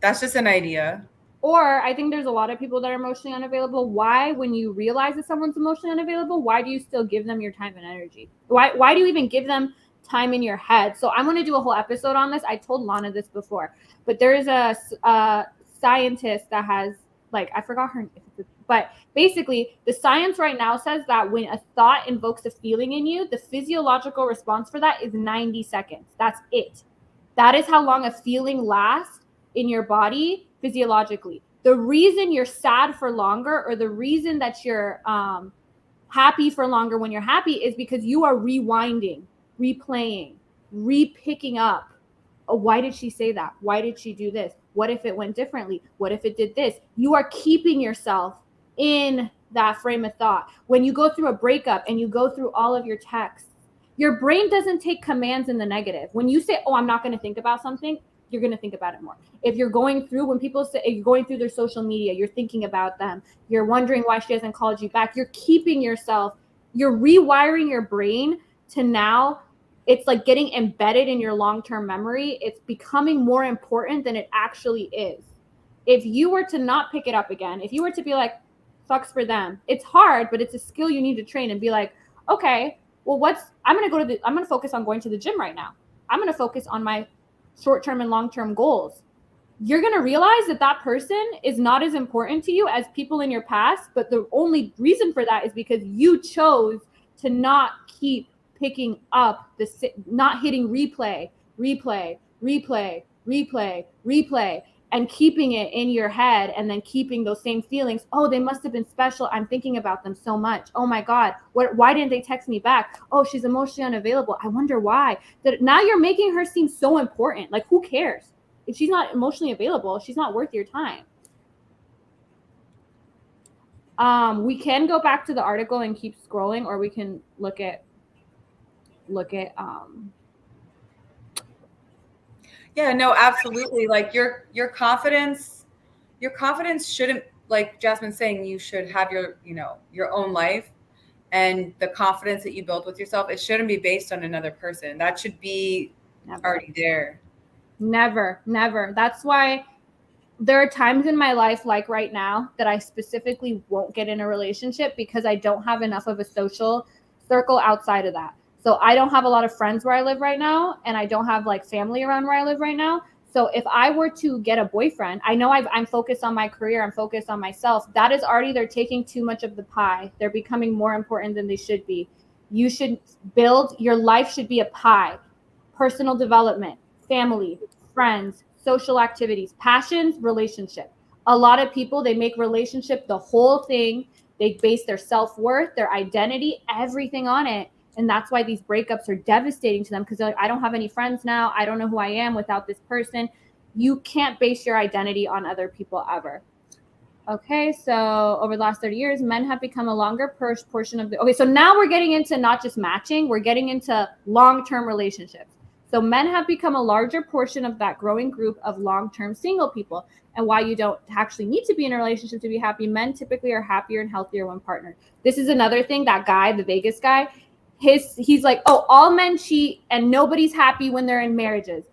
an idea. Or I think there's a lot of people that are emotionally unavailable. Why, when you realize that someone's emotionally unavailable, why do you still give them your time and energy? Why do you even give them time in your head? So I'm going to do a whole episode on this. I told Lana this before, but there is a scientist that has, like, I forgot her name, but basically the science right now says that when a thought invokes a feeling in you, the physiological response for that is 90 seconds. That's it. That is how long a feeling lasts in your body physiologically. The reason you're sad for longer, or the reason that you're happy for longer when you're happy, is because you are rewinding, replaying, repicking up. Oh, why did she say that? Why did she do this? What if it went differently? What if it did this? You are keeping yourself in that frame of thought. When you go through a breakup and you go through all of your texts, your brain doesn't take commands in the negative. When you say, oh, I'm not going to think about something, you're going to think about it more. If you're going through, when people say you're going through their social media, you're thinking about them, you're wondering why she hasn't called you back, you're keeping yourself, you're rewiring your brain to now, it's like getting embedded in your long-term memory. It's becoming more important than it actually is. If you were to not pick it up again, if you were to be like, sucks for them, it's hard, but it's a skill you need to train and be like, okay, well, I'm going to focus on going to the gym right now. I'm going to focus on my short-term and long-term goals. You're going to realize that person is not as important to you as people in your past, but the only reason for that is because you chose to not keep picking up not hitting replay, and keeping it in your head, and then keeping those same feelings. Oh, they must have been special. I'm thinking about them so much. Oh my God, why didn't they text me back? Oh, she's emotionally unavailable. I wonder why. Now you're making her seem so important. Like, who cares? If she's not emotionally available, she's not worth your time. We can go back to the article and keep scrolling, or we can look at Yeah, no, absolutely. Like your confidence shouldn't, like Jazmen's saying, you should have your own life, and the confidence that you build with yourself, it shouldn't be based on another person. That should be already there. Never. That's why there are times in my life, like right now, that I specifically won't get in a relationship because I don't have enough of a social circle outside of that. So I don't have a lot of friends where I live right now, and I don't have like family around where I live right now. So if I were to get a boyfriend, I know I'm focused on my career, I'm focused on myself. That is already, they're taking too much of the pie. They're becoming more important than they should be. You should build, your life should be a pie. Personal development, family, friends, social activities, passions, relationship. A lot of people, they make relationship the whole thing. They base their self-worth, their identity, everything on it. And that's why these breakups are devastating to them, because they're like, I don't have any friends now. I don't know who I am without this person. You can't base your identity on other people ever. Okay, so over the last 30 years, men have become a longer portion of the... Okay, so now we're getting into not just matching, we're getting into long-term relationships. So men have become a larger portion of that growing group of long-term single people. And why you don't actually need to be in a relationship to be happy. Men typically are happier and healthier when partnered. This is another thing, that guy, the Vegas guy, he's like, oh, all men cheat and nobody's happy when they're in marriages,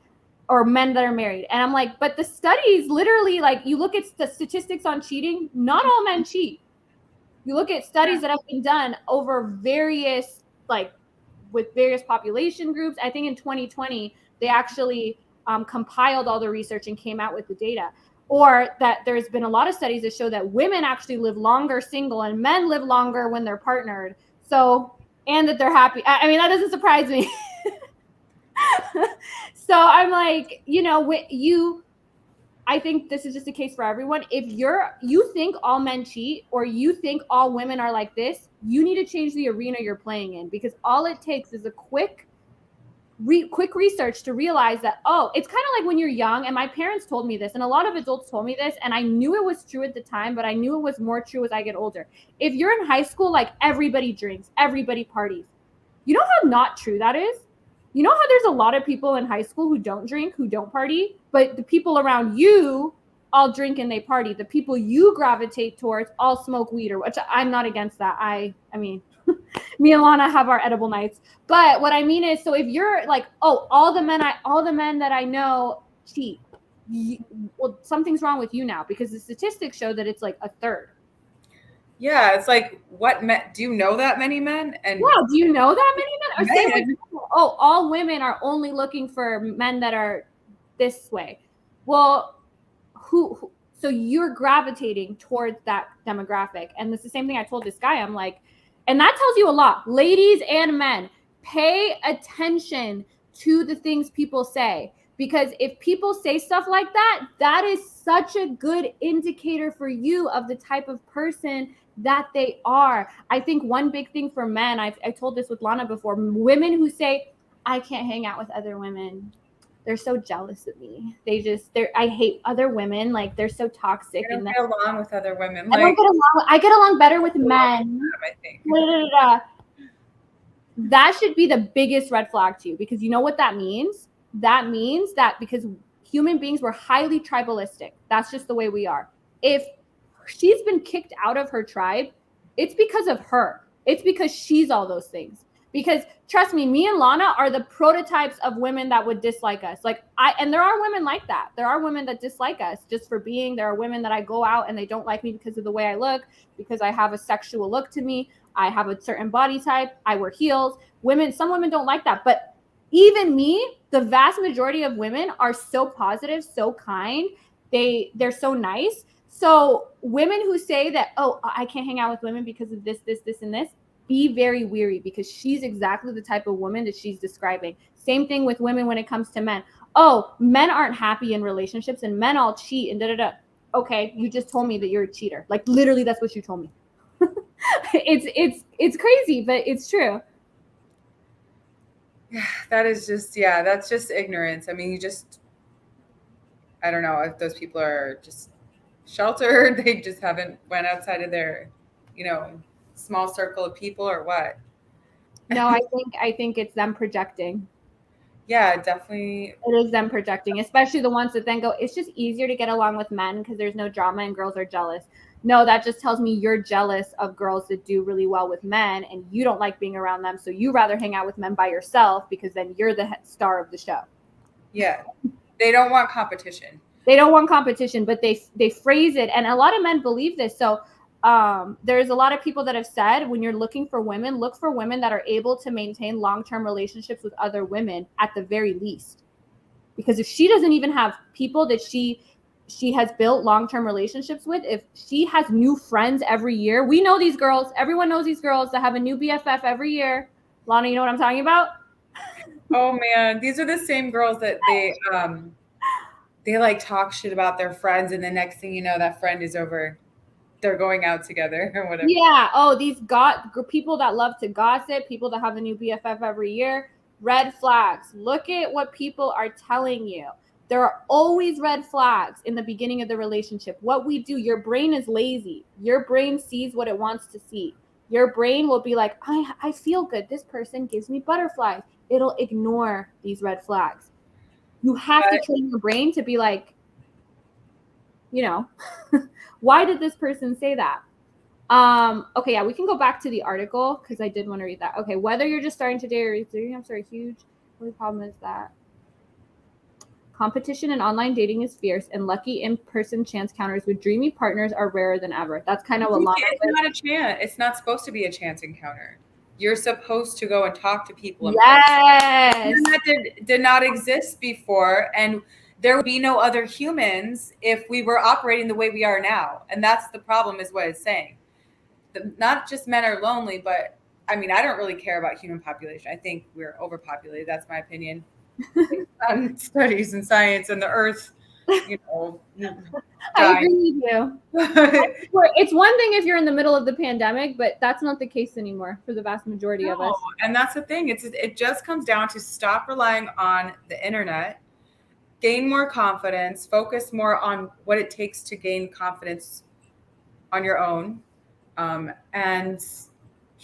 or men that are married. And I'm like, but the studies literally, like, you look at the statistics on cheating, not all men cheat. You look at studies that have been done over various, like, with various population groups. I think in 2020, they actually compiled all the research and came out with the data. Or that there's been a lot of studies that show that women actually live longer single and men live longer when they're partnered. So, and that they're happy. I mean, that doesn't surprise me. So I'm like, I think this is just a case for everyone. If you think all men cheat, or you think all women are like this, you need to change the arena you're playing in, because all it takes is a quick research to realize that, oh, it's kind of like when you're young. And my parents told me this, and a lot of adults told me this, and I knew it was true at the time, but I knew it was more true as I get older. If you're in high school, like, everybody drinks, everybody parties. You know how not true that is? You know how there's a lot of people in high school who don't drink, who don't party, but the people around you all drink and they party. The people you gravitate towards all smoke weed, or which I'm not against that. I mean, me and Lana have our edible nights. But what I mean is, so if you're like, oh, all the men that I know cheat, well, something's wrong with you now, because the statistics show that it's like a third. Yeah, it's like, what men? Do you know that many men? And yeah, do you know that many men? Or say, oh, all women are only looking for men that are this way. Well, who? So you're gravitating towards that demographic, and it's the same thing I told this guy. I'm like, and that tells you a lot, ladies and men. Pay attention to the things people say, because if people say stuff like that, that is such a good indicator for you of the type of person that they are. I think one big thing for men, I told this with Lana before, women who say, I can't hang out with other women, they're so jealous of me. I hate other women. Like, they're so toxic. I don't get along with other women. I don't get along. I get along better with men. I think. That should be the biggest red flag to you, because you know what that means? That means that because human beings, were highly tribalistic. That's just the way we are. If she's been kicked out of her tribe, it's because of her. It's because she's all those things. Because trust me and Lana are the prototypes of women that would dislike us. And there are women like that. There are women that dislike us just for being. There are women that I go out and they don't like me because of the way I look, because I have a sexual look to me. I have a certain body type. I wear heels. Some women don't like that. But even me, the vast majority of women are so positive, so kind. They're so nice. So women who say that, oh, I can't hang out with women because of this, and this, be very weary, because she's exactly the type of woman that she's describing. Same thing with women when it comes to men. Oh, men aren't happy in relationships and men all cheat and da-da-da. Okay, you just told me that you're a cheater. Like, literally, that's what you told me. It's crazy, but it's true. Yeah, that's just ignorance. I mean, I don't know if those people are just sheltered. They just haven't went outside of their, small circle of people, or what? No, I think it's them projecting. Yeah, definitely. It is them projecting, especially the ones that then go, it's just easier to get along with men because there's no drama and girls are jealous. No, that just tells me you're jealous of girls that do really well with men and you don't like being around them. So you rather hang out with men by yourself because then you're the star of the show. Yeah. They don't want competition. They don't want competition, but they phrase it, and a lot of men believe this. So there's a lot of people that have said, when you're looking for women, look for women that are able to maintain long-term relationships with other women at the very least. Because if she doesn't even have people that she has built long-term relationships with, if she has new friends every year, we know these girls, everyone knows these girls that have a new BFF every year. Lana, you know what I'm talking about? Oh man, these are the same girls that they like talk shit about their friends, and the next thing you know, that friend is over. They're going out together or whatever. Yeah. Oh, these people that love to gossip, people that have a new BFF every year. Red flags. Look at what people are telling you. There are always red flags in the beginning of the relationship. What we do, your brain is lazy. Your brain sees what it wants to see. Your brain will be like, I feel good. This person gives me butterflies. It'll ignore these red flags. You have to train your brain to be like, why did this person say that? Okay, yeah, we can go back to the article because I did want to read that. Okay, whether you're just starting to date or you're huge, the only problem is that competition in online dating is fierce, and lucky in-person chance counters with dreamy partners are rarer than ever. That's kind of what Lana It's not a chance. It's not supposed to be a chance encounter. You're supposed to go and talk to people. Yes. And that did not exist before, and there would be no other humans if we were operating the way we are now. And that's the problem, is what it's saying. Not just men are lonely, but I mean, I don't really care about human population. I think we're overpopulated. That's my opinion. On studies and science and the earth, I agree with you. It's one thing if you're in the middle of the pandemic, but that's not the case anymore for the vast majority of us. And that's the thing. It just comes down to stop relying on the internet, gain more confidence, focus more on what it takes to gain confidence on your own. And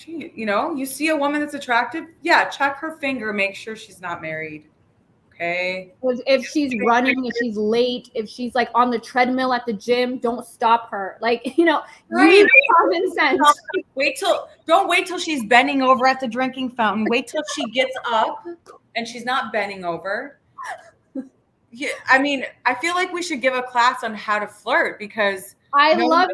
you see a woman that's attractive, yeah, check her finger, make sure she's not married. Okay. If she's running, if she's late, if she's like on the treadmill at the gym, don't stop her. Like, you need common sense. Don't wait till she's bending over at the drinking fountain. Wait till she gets up and she's not bending over. Yeah, I mean, I feel like we should give a class on how to flirt, because I love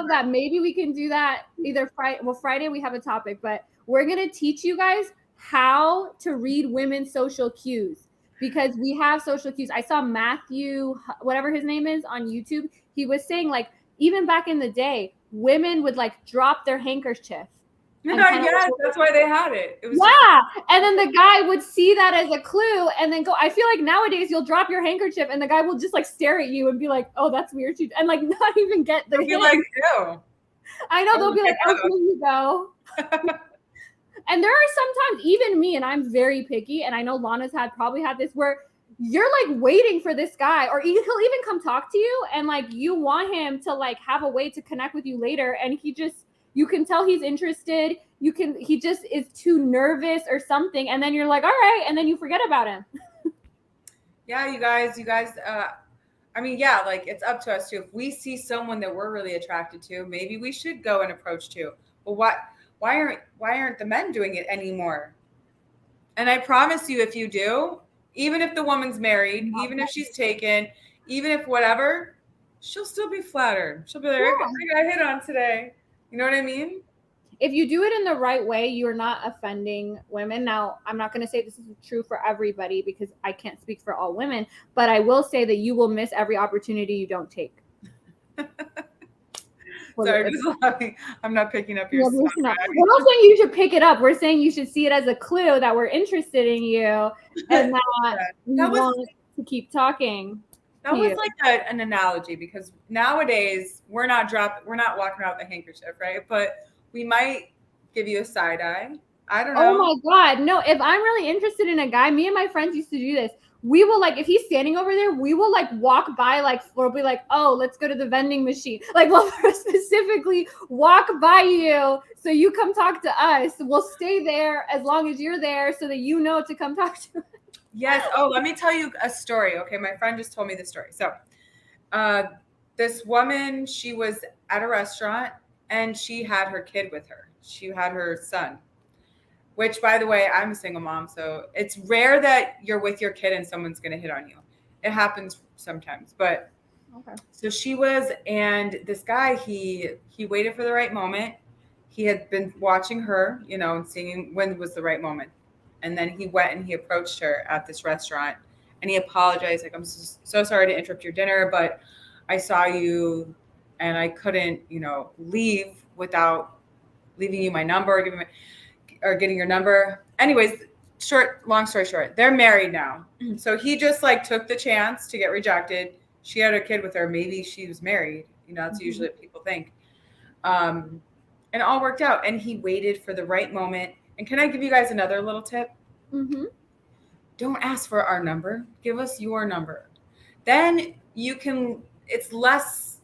that. Maybe we can do that either Friday. Well, Friday we have a topic, but we're going to teach you guys how to read women's social cues, because we have social cues. I saw Matthew, whatever his name is, on YouTube. He was saying, like, even back in the day, women would like drop their handkerchief. Yes, that's why they had it. And then the guy would see that as a clue and then go. I feel like nowadays you'll drop your handkerchief and the guy will just like stare at you and be like, "Oh, that's weird," and like not even get the. They'll be like, "Ew." I know, they'll be like, "Oh, here you go." And there are sometimes, even me, and I'm very picky, and I know Lana's probably had this, where you're like waiting for this guy, or he'll even come talk to you, and like you want him to like have a way to connect with you later, and you can tell he's interested. He just is too nervous or something, and then you're like, all right, and then you forget about him. Yeah, you guys. I mean, yeah, like it's up to us too. If we see someone that we're really attracted to, maybe we should go and approach too. But why aren't the men doing it anymore? And I promise you, if you do, even if the woman's married, even if she's taken, even if whatever, she'll still be flattered. She'll be like, I got hit on today. You know what I mean? If you do it in the right way, you're not offending women. Now, I'm not going to say this is true for everybody because I can't speak for all women, but I will say that you will miss every opportunity you don't take. Sorry, I'm not picking up your stuff. We're not saying you should pick it up. We're saying you should see it as a clue that we're interested in you and that we want to keep talking. That was like an analogy, because nowadays we're not walking around with a handkerchief, right? But we might give you a side eye. I don't know. Oh my God. No, if I'm really interested in a guy, me and my friends used to do this. We will, like, if he's standing over there, we will like walk by, like, we'll be like, oh, let's go to the vending machine. Like, we'll specifically walk by you so you come talk to us. We'll stay there as long as you're there so that you know to come talk to us. Yes. Oh, let me tell you a story. Okay. My friend just told me this story. So this woman, she was at a restaurant and she had her kid with her. She had her son, which, by the way, I'm a single mom. So it's rare that you're with your kid and someone's going to hit on you. It happens sometimes, but Okay. so she was, and this guy, he waited for the right moment. He had been watching her, you know, and seeing when was the right moment. And then he went and he approached her at this restaurant and he apologized. Like, I'm so sorry to interrupt your dinner, but I saw you and I couldn't, you know, leave without leaving you my number or getting your number. Anyways, long story short, they're married now. So he just like took the chance to get rejected. She had a kid with her. Maybe she was married. You know, that's usually what people think. And it all worked out. And he waited for the right moment. And can I give you guys another little tip? Mm-hmm. Don't ask for our number. Give us your number. Then you can, it's less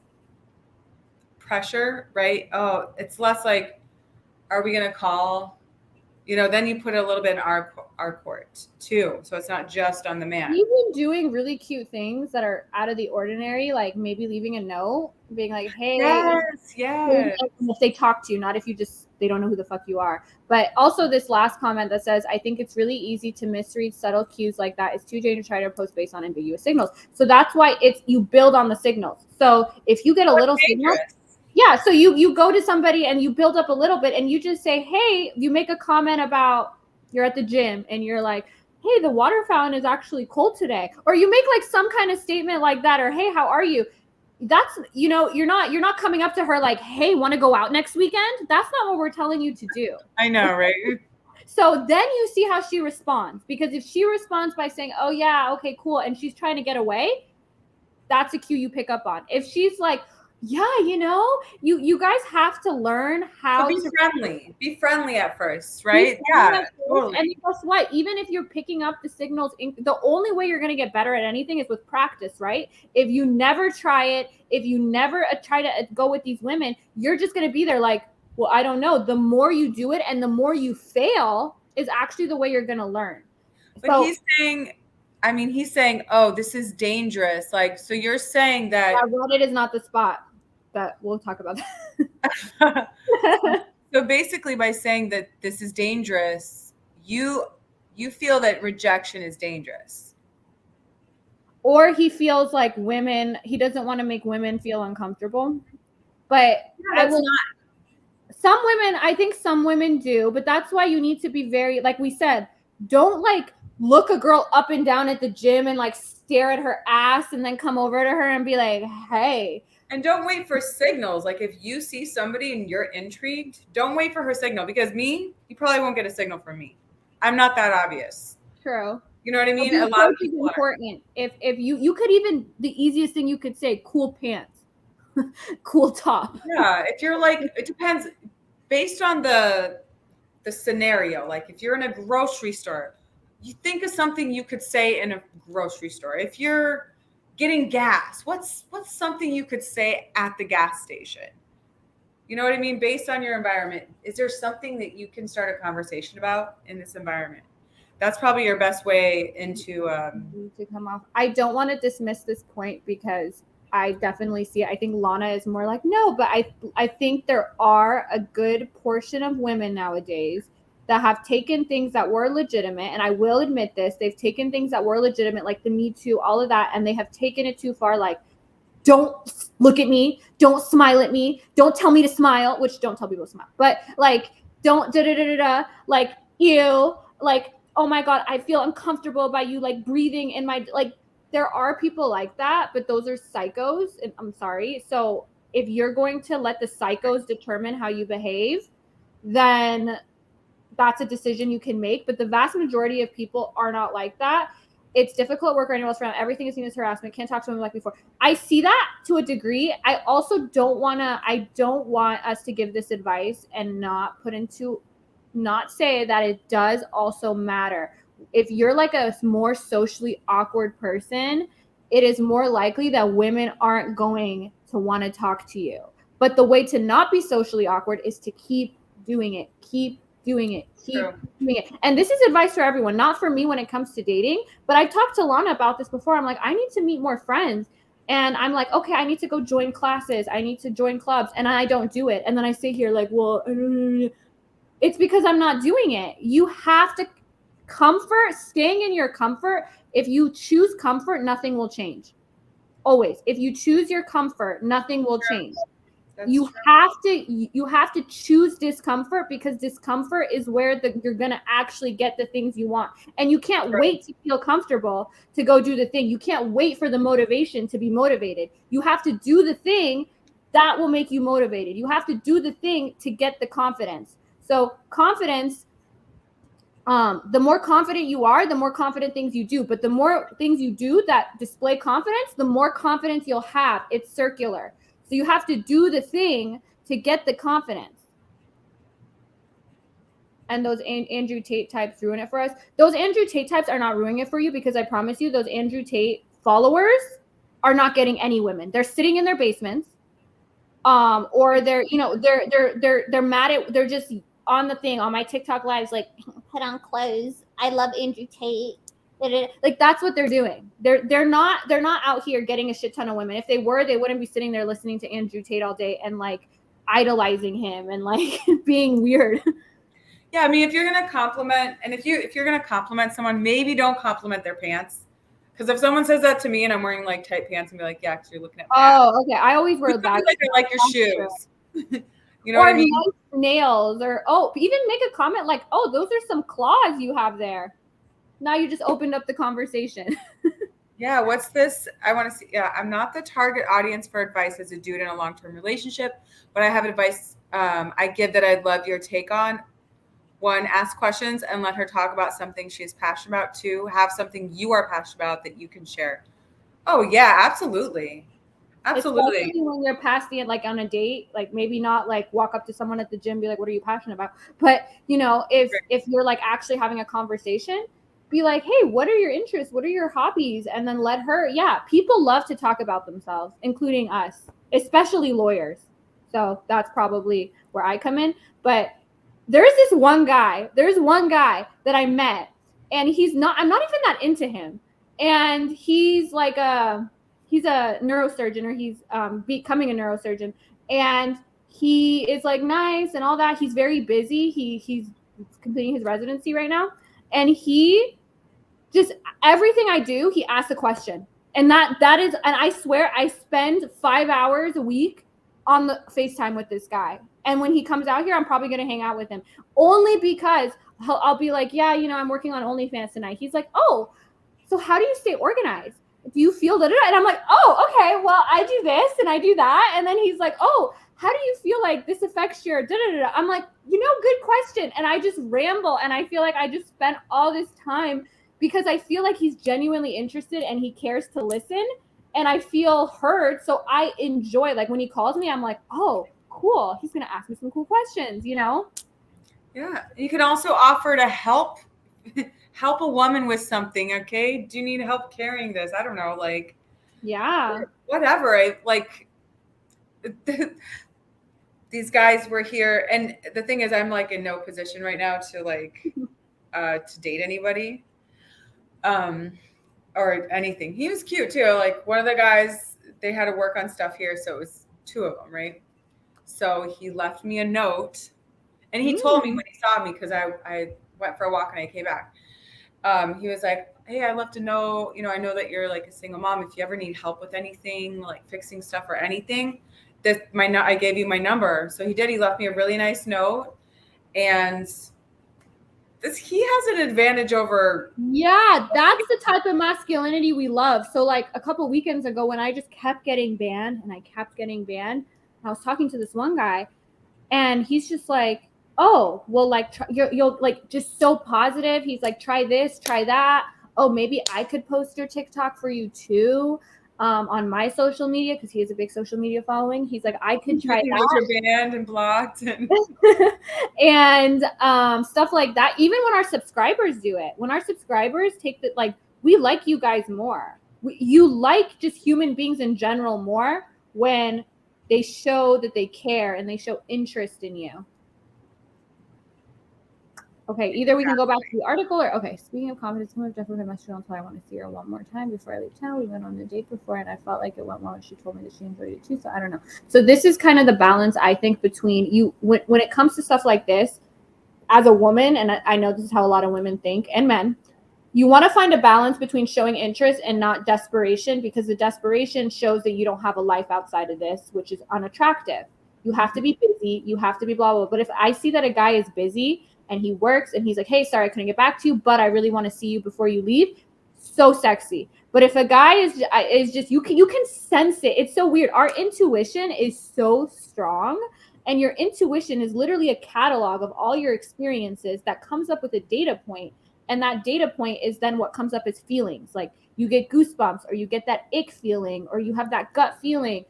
pressure, right? Oh, it's less like, are we going to call? You know, then you put a little bit in our court too. So it's not just on the man. We've been doing really cute things that are out of the ordinary, like maybe leaving a note, being like, hey, yes. if they talk to you, not if you just, they don't know who the fuck you are. But also this last comment that says, I think it's really easy to misread subtle cues like that. It's too dangerous to try to post based on ambiguous signals. So that's why you build on the signals. So if you get a little signal, yeah, so you go to somebody and you build up a little bit and you just say, hey, you make a comment about you're at the gym and you're like, hey, the water fountain is actually cold today. Or you make like some kind of statement like that, or hey, how are you? That's, you know, you're not coming up to her like, hey, want to go out next weekend? That's not what we're telling you to do. I know, right? So then you see how she responds, because if she responds by saying, oh yeah, okay, cool, and she's trying to get away, that's a cue you pick up on. If she's like, yeah, you know, you guys have to learn how to friendly. Be friendly at first, right? Yeah, totally. And guess what? Even if you're picking up the signals, the only way you're going to get better at anything is with practice, right? If you never try it, if you never try to go with these women, you're just going to be there like, well, I don't know. The more you do it and the more you fail is actually the way you're going to learn. But so, he's saying, oh, this is dangerous. Like, so you're saying that Reddit is not the spot. That we'll talk about that. So basically by saying that this is dangerous, you feel that rejection is dangerous. Or he feels like he doesn't want to make women feel uncomfortable. But I think some women do, but that's why you need to be very, like we said, don't like look a girl up and down at the gym and like stare at her ass and then come over to her and be like, hey. And don't wait for signals. Like if you see somebody and you're intrigued, don't wait for her signal, because you probably won't get a signal from me. I'm not that obvious. True. You know what I mean? A lot of people important. If you could even, the easiest thing you could say, cool pants, cool top. Yeah. If you're like, it depends based on the scenario. Like if you're in a grocery store, you think of something you could say in a grocery store. If you're getting gas, what's something you could say at the gas station? You know what I mean? Based on your environment, is there something that you can start a conversation about in this environment? That's probably your best way into to come off. I don't want to dismiss this point because I definitely see it. I think Lana is more like, no, but I think there are a good portion of women nowadays that have taken things that were legitimate, and I will admit this, they've taken things that were legitimate, like the Me Too, all of that, and they have taken it too far, like, don't look at me, don't smile at me, don't tell me to smile, which don't tell people to smile, but like, don't da-da-da-da-da, like, ew, like, oh my God, I feel uncomfortable by you, like, breathing in my, like, there are people like that, but those are psychos, and I'm sorry, so if you're going to let the psychos determine how you behave, then that's a decision you can make, but the vast majority of people are not like that. It's difficult work or anyone else around. Everything is seen as harassment. Can't talk to women like before. I see that to a degree. I also don't want us to give this advice and not say that it does also matter. If you're like a more socially awkward person, it is more likely that women aren't going to want to talk to you. But the way to not be socially awkward is to keep doing it. Keep doing it. And this is advice for everyone, not for me when it comes to dating, but I've talked to Lana about this before. I'm like, I need to meet more friends. And I'm like, okay, I need to go join classes. I need to join clubs. And I don't do it. And then I sit here like, well, it's because I'm not doing it. You have to, comfort, staying in your comfort. If you choose comfort, nothing will change. Always. If you choose your comfort, nothing will change. You have to choose discomfort, because discomfort is where you're gonna actually get the things you want, and you can't wait to feel comfortable to go do the thing. You can't wait for the motivation to be motivated. You have to do the thing that will make you motivated. You have to do the thing to get the confidence. So confidence, the more confident you are, the more confident things you do. But the more things you do that display confidence, the more confidence you'll have. It's circular. So you have to do the thing to get the confidence. And those Andrew Tate types ruin it for us. Those Andrew Tate types are not ruining it for you, because I promise you, those Andrew Tate followers are not getting any women. They're sitting in their basements, or they're mad at, they're just on the thing on my TikTok lives, like, put on clothes. I love Andrew Tate. Like, that's what they're doing. They're not out here getting a shit ton of women. If they were, they wouldn't be sitting there listening to Andrew Tate all day and like idolizing him and like being weird. Yeah, I mean, if you're gonna compliment, and if you're gonna compliment someone, maybe don't compliment their pants. Because if someone says that to me and I'm wearing like tight pants, and be like, yeah, because you're looking at my ass. Okay. I always wear that. Like, I like your shoes. You know or what I mean? Nice nails, or even make a comment like, oh, those are some claws you have there. Now you just opened up the conversation. Yeah, what's this? I want to see. Yeah, I'm not the target audience for advice as a dude in a long-term relationship, but I have advice I give that I'd love your take on. 1, ask questions and let her talk about something she is passionate about. 2, have something you are passionate about that you can share. Oh, yeah, absolutely. Absolutely. Especially when you're past the, like, on a date, like maybe not like walk up to someone at the gym, be like, what are you passionate about? But, you know, if you're like actually having a conversation, be like, hey, what are your interests? What are your hobbies? And then let her, people love to talk about themselves, including us, especially lawyers. So that's probably where I come in. But there's one guy that I met, and I'm not even that into him. And he's like he's a neurosurgeon, or he's becoming a neurosurgeon. And he is like nice and all that. He's very busy. He's completing his residency right now. And he just, everything I do, he asks a question. And that is, and I swear I spend 5 hours a week on the FaceTime with this guy. And when he comes out here, I'm probably going to hang out with him, only because I'll be like, yeah, you know, I'm working on OnlyFans tonight. He's like, oh, so how do you stay organized? Do you feel that? And I'm like, oh, okay, well, I do this and I do that. And then he's like, oh, how do you feel like this affects your da-da-da-da? I'm like, you know, good question. And I just ramble, and I feel like I just spent all this time because I feel like he's genuinely interested and he cares to listen, and I feel heard. So I enjoy, like, when he calls me, I'm like, oh, cool. He's going to ask me some cool questions, you know? Yeah. You can also offer to help a woman with something. Okay. Do you need help carrying this? I don't know. Like, yeah, whatever. These guys were here. And the thing is, I'm like in no position right now to like, to date anybody, or anything. He was cute too. Like, one of the guys, they had to work on stuff here. So it was 2 of them. Right. So he left me a note, and he told me when he saw me, because I went for a walk and I came back. He was like, hey, I'd love to know, you know, I know that you're like a single mom. If you ever need help with anything, like fixing stuff or anything, I gave you my number. So he did. He left me a really nice note, and he has an advantage over. Yeah, that's the type of masculinity we love. So like a couple weekends ago, when I just kept getting banned, I was talking to this one guy, and he's just like, oh, well, like, you'll like, just so positive. He's like, try this, try that. Oh, maybe I could post your TikTok for you too, on my social media, because he has a big social media following. He's like, I could try that. You're banned and blocked and and stuff like that. Even when our subscribers do it, when our subscribers take the, like, we like you guys more. You like just human beings in general more when they show that they care and they show interest in you. Okay, either we can go back to the article, or, okay, speaking of confidence, someone definitely had messaged until I want to see her one more time before I leave town. We went on a date before, and I felt like it went well, and she told me that she enjoyed it too, so I don't know. So this is kind of the balance, I think, between you, when it comes to stuff like this, as a woman, and I know this is how a lot of women think, and men, you want to find a balance between showing interest and not desperation, because the desperation shows that you don't have a life outside of this, which is unattractive. You have to be busy. You have to be blah, blah, blah. But if I see that a guy is busy and he works and he's like, hey, sorry, I couldn't get back to you, but I really want to see you before you leave. So sexy. But if a guy is just, you can sense it. It's so weird. Our intuition is so strong. And your intuition is literally a catalog of all your experiences that comes up with a data point. And that data point is then what comes up as feelings. Like you get goosebumps, or you get that ick feeling, or you have that gut feeling.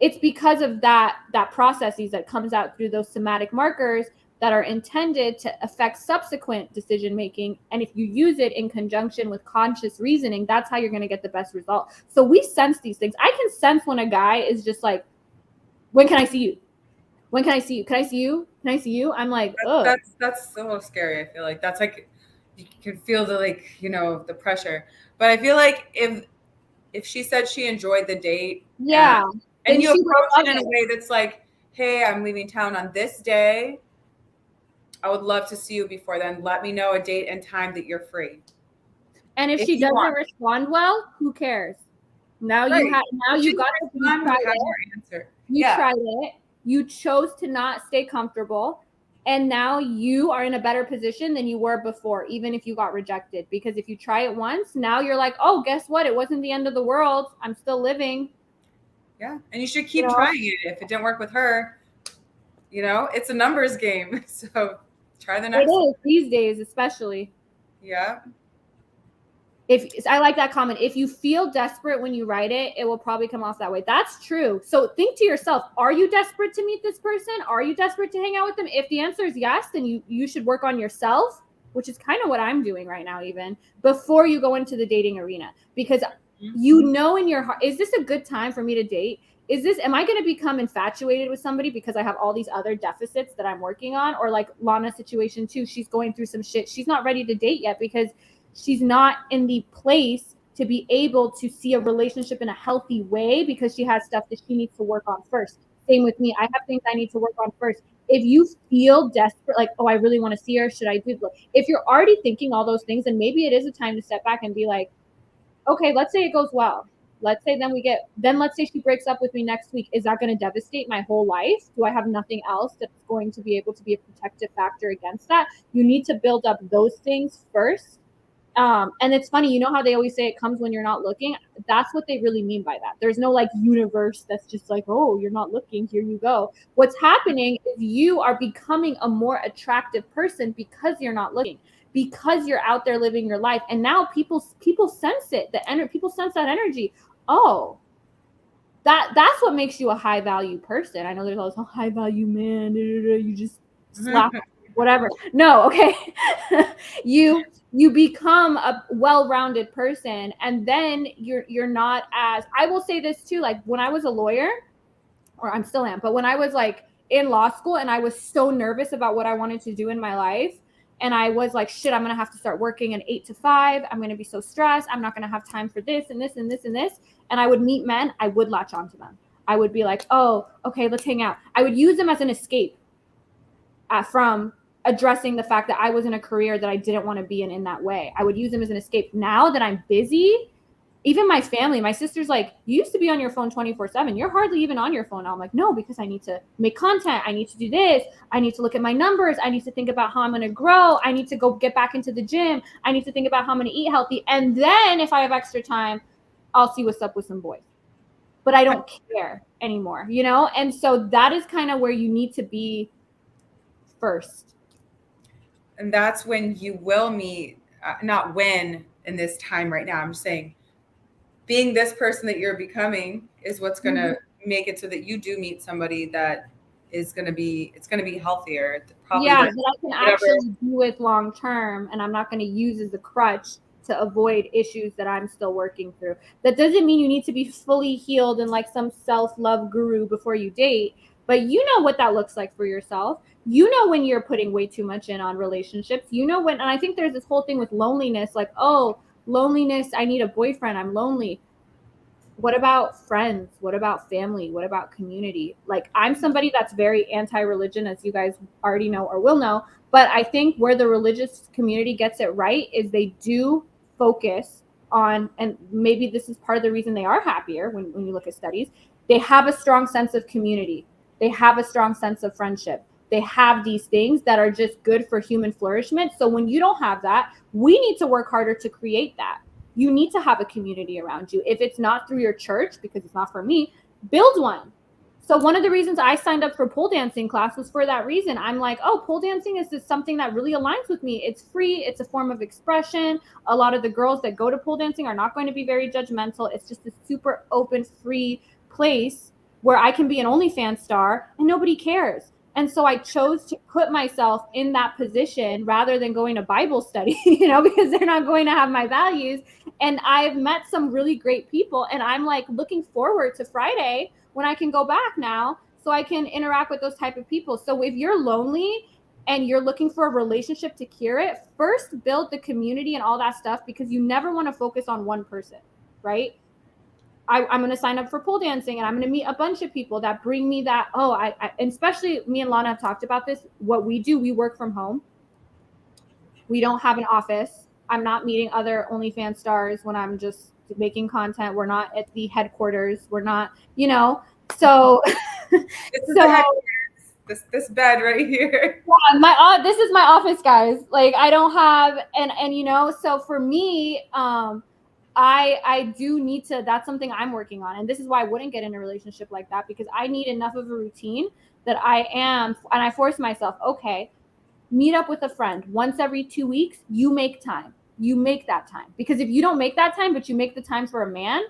It's because of that processes that comes out through those somatic markers that are intended to affect subsequent decision making. And if you use it in conjunction with conscious reasoning, that's how you're going to get the best result. So we sense these things. I can sense when a guy is just like, when can I see you? When can I see you? Can I see you? Can I see you? I'm like, oh, that's so scary. I feel like that's like, you can feel the, like, you know, the pressure. But I feel like if she said she enjoyed the date, yeah, and you approach it in a way that's like, hey, I'm leaving town on this day, I would love to see you before then. Let me know a date and time that you're free. And if she doesn't respond well, who cares? Now right. you got to answer. You tried it. You chose to not stay comfortable. And now you are in a better position than you were before, even if you got rejected. Because if you try it once, now you're like, oh, guess what? It wasn't the end of the world. I'm still living. Yeah. And you should keep trying it. If it didn't work with her, you know, it's a numbers game. So try the next one. It is these days, especially. Yeah. If I like that comment, if you feel desperate when you write it, it will probably come off that way. That's true. So think to yourself, are you desperate to meet this person? Are you desperate to hang out with them? If the answer is yes, then you should work on yourself, which is kind of what I'm doing right now, even before you go into the dating arena, because you know in your heart, is this a good time for me to date? Am I going to become infatuated with somebody because I have all these other deficits that I'm working on? Or like Lana's situation too, she's going through some shit. She's not ready to date yet because she's not in the place to be able to see a relationship in a healthy way, because she has stuff that she needs to work on first. Same with me. I have things I need to work on first. If you feel desperate, like, oh, I really want to see her, should I do it? If you're already thinking all those things, then maybe it is a time to step back and be like, okay, let's say it goes well. Let's say let's say she breaks up with me next week. Is that going to devastate my whole life? Do I have nothing else that's going to be able to be a protective factor against that? You need to build up those things first. And it's funny, you know how they always say it comes when you're not looking? That's what they really mean by that. There's no like universe that's just like, oh, you're not looking, here you go. What's happening is you are becoming a more attractive person because you're not looking, because you're out there living your life. And now people sense it. People sense that energy. Oh, that's what makes you a high value person. I know there's always a high value man. You just slap whatever. No, okay. You become a well-rounded person, and then you're not as, I will say this too, like when I was a lawyer, or I'm still am, but when I was like in law school and I was so nervous about what I wanted to do in my life, and I was like, shit, I'm gonna have to start working an 8 to 5. I'm gonna be so stressed. I'm not gonna have time for this and this and this and this. And I would meet men. I would latch onto them. I would be like, oh, okay, let's hang out. I would use them as an escape from addressing the fact that I was in a career that I didn't want to be in that way. I would use them as an escape. Now that I'm busy, even my family, my sister's like, you used to be on your phone 24/7. You're hardly even on your phone. I'm like, no, because I need to make content. I need to do this. I need to look at my numbers. I need to think about how I'm going to grow. I need to go get back into the gym. I need to think about how I'm going to eat healthy. And then if I have extra time, I'll see what's up with some boys. But I don't care anymore, you know? And so that is kind of where you need to be first. And that's when you will meet, not when in this time right now, I'm just saying, being this person that you're becoming is what's going to make it so that you do meet somebody that is going to be, it's going to be healthier. Probably that I can actually do with long term, and I'm not going to use as a crutch to avoid issues that I'm still working through. That doesn't mean you need to be fully healed and like some self-love guru before you date, but you know what that looks like for yourself. You know when you're putting way too much in on relationships. You know when, and I think there's this whole thing with loneliness, like, oh, loneliness, I need a boyfriend, I'm lonely. what about friends? What about family? What about community? Like, I'm somebody that's very anti-religion, as you guys already know or will know, but I think where the religious community gets it right is they do focus on, and maybe this is part of the reason they are happier when you look at studies, they have a strong sense of community. They have a strong sense of friendship. They have these things that are just good for human flourishment. So when you don't have that, we need to work harder to create that. You need to have a community around you. If it's not through your church, because it's not for me, build one. So one of the reasons I signed up for pole dancing class was for that reason. I'm like, oh, pole dancing is just something that really aligns with me. It's free. It's a form of expression. A lot of the girls that go to pole dancing are not going to be very judgmental. It's just a super open, free place where I can be an OnlyFans star and nobody cares. And so I chose to put myself in that position rather than going to Bible study, because they're not going to have my values. And I've met some really great people, and I'm like looking forward to Friday when I can go back now so I can interact with those type of people. So if you're lonely and you're looking for a relationship to cure it, first build the community and all that stuff, because you never want to focus on one person, right? I'm going to sign up for pole dancing and I'm going to meet a bunch of people that bring me that. Oh, and especially me and Lana have talked about this. What we do, we work from home. We don't have an office. I'm not meeting other OnlyFans stars when I'm just making content. We're not at the headquarters. We're not, so. This bed right here. Yeah, this is my office, guys. Like, I don't have, and so for me, I do need to, that's something I'm working on. And this is why I wouldn't get in a relationship like that, because I need enough of a routine that and I force myself, okay, meet up with a friend once every 2 weeks. You make time. You make that time. Because if you don't make that time, but you make the time for a man,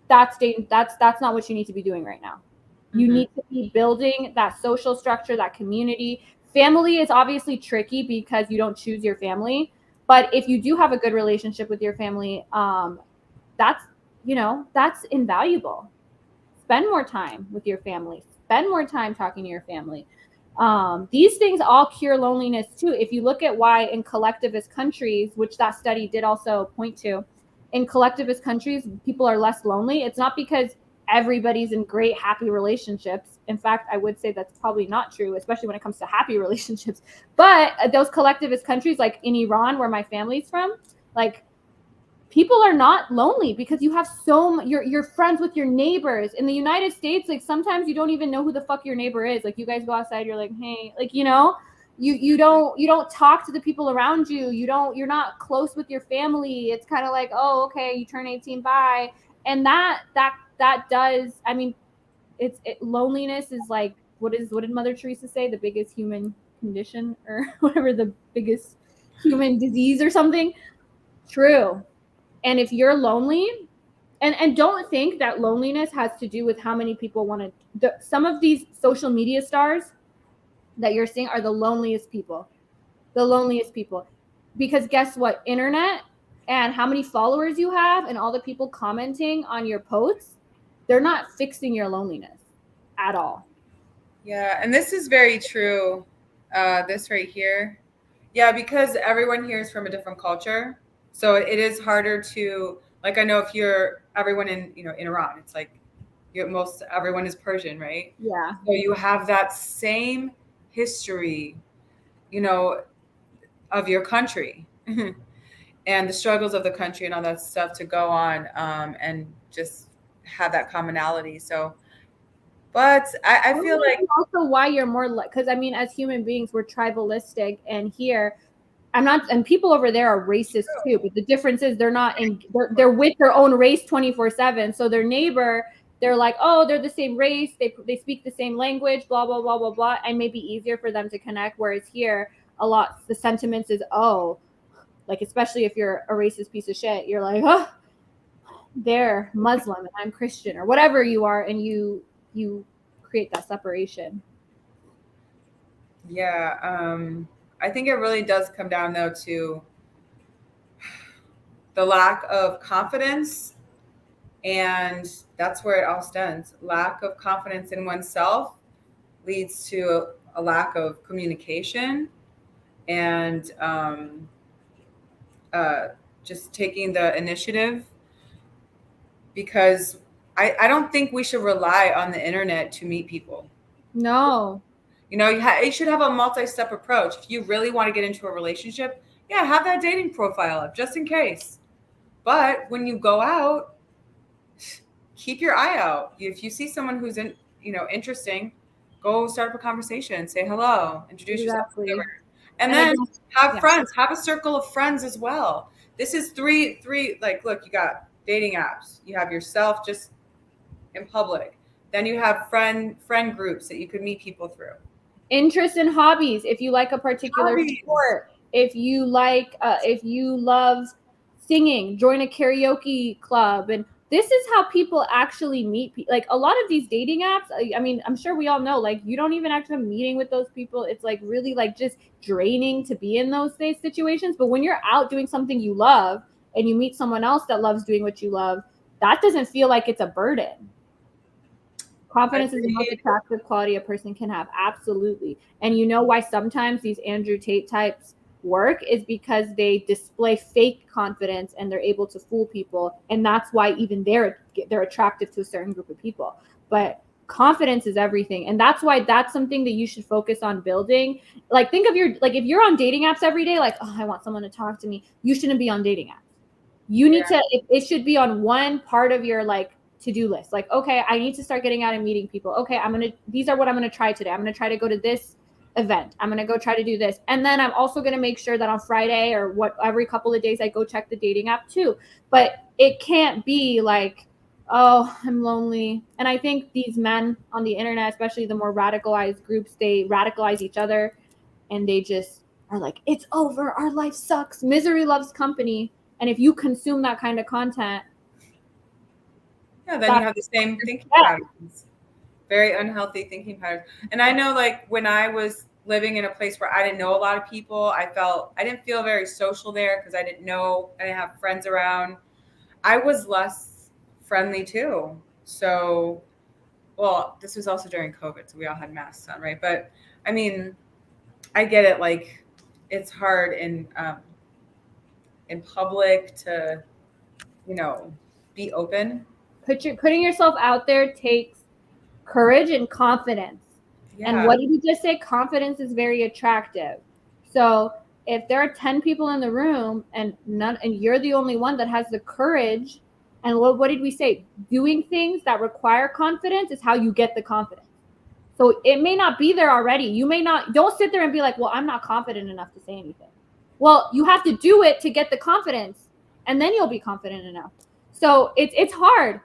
that's not what you need to be doing right now. You need to be building that social structure, that community. Family is obviously tricky because you don't choose your family. But if you do have a good relationship with your family, that's invaluable. Spend more time with your family. Spend more time talking to your family. These things all cure loneliness too. If you look at why in collectivist countries, which that study did also point to, in collectivist countries, people are less lonely. It's not because everybody's in great, happy relationships. In fact, I would say that's probably not true, especially when it comes to happy relationships. But those collectivist countries, like in Iran, where my family's from, like, people are not lonely because you have you're friends with your neighbors. In the United States, like, sometimes you don't even know who the fuck your neighbor is. Like, you guys go outside, you're like, hey, like, you don't talk to the people around you. You're not close with your family. It's kind of like, oh, okay, you turn 18, bye. And that does, I mean, loneliness is like, what did Mother Teresa say? The biggest human condition, or whatever, the biggest human disease or something. True. And if you're lonely, and don't think that loneliness has to do with how many people want to, some of these social media stars that you're seeing are the loneliest people. Because guess what? Internet and how many followers you have and all the people commenting on your posts, they're not fixing your loneliness at all. Yeah, and this is very true. This right here. Yeah, because everyone here is from a different culture. So it is harder to, like, I know if you're everyone in Iran, it's like everyone is Persian, right? Yeah. So you have that same history, of your country and the struggles of the country and all that stuff to go on, and just have that commonality. So, but I feel like also why you're more like, because I mean, as human beings, we're tribalistic, and here I'm not, and people over there are racist too, but the difference is they're with their own race 24/7. So their neighbor, they're like, oh, they're the same race, they speak the same language, blah blah blah blah blah, and maybe easier for them to connect. Whereas here, a lot the sentiments is, oh, like, especially if you're a racist piece of shit, you're like, oh, they're Muslim and I'm Christian, or whatever you are, and you create that separation. Yeah, I think it really does come down though to the lack of confidence, and that's where it all stems. Lack of confidence in oneself leads to a lack of communication, and just taking the initiative because I don't think we should rely on the internet to meet people. No. You know, you should have a multi-step approach. If you really want to get into a relationship, yeah, have that dating profile up just in case. But when you go out, keep your eye out. If you see someone who's interesting, go start up a conversation, say hello, introduce yourself, Exactly. and then again, have friends, have a circle of friends as well. This is three, like, look, you got dating apps, you have yourself just in public, then you have friend groups that you could meet people through. Interests and hobbies. If you like a particular sport, if you love singing, join a karaoke club. And this is how people actually meet. Like a lot of these dating apps, I mean, I'm sure we all know, like you don't even actually meeting with those people. It's like really like just draining to be in those situations. But when you're out doing something you love and you meet someone else that loves doing what you love, that doesn't feel like it's a burden. Confidence is the most attractive quality a person can have. Absolutely. And you know why sometimes these Andrew Tate types work is because they display fake confidence and they're able to fool people. And that's why even they're attractive to a certain group of people. But confidence is everything. And that's why that's something that you should focus on building. Like think of if you're on dating apps every day, like, oh, I want someone to talk to me. You shouldn't be on dating apps. You need to, it should be on one part of your like to-do list. Like, okay, I need to start getting out and meeting people. Okay, these are what I'm going to try today. I'm going to try to go to this event. I'm going to go try to do this. And then I'm also going to make sure that on Friday or every couple of days I go check the dating app too. But it can't be like, oh, I'm lonely. And I think these men on the internet, especially the more radicalized groups, they radicalize each other and they just are like, it's over. Our life sucks. Misery loves company. And if you consume that kind of content, then you have the same thinking patterns, very unhealthy thinking patterns. And I know, like, when I was living in a place where I didn't know a lot of people, I didn't feel very social there because I didn't have friends around. I was less friendly too. So, well, this was also during COVID, so we all had masks on, right? But I mean, I get it. Like, it's hard in public to, be open. Putting yourself out there takes courage and confidence. Yeah. And what did you just say? Confidence is very attractive. So if there are 10 people in the room and you're the only one that has the courage, and what did we say? Doing things that require confidence is how you get the confidence. So it may not be there already. Don't sit there and be like, well, I'm not confident enough to say anything. Well, you have to do it to get the confidence, and then you'll be confident enough. So it's hard.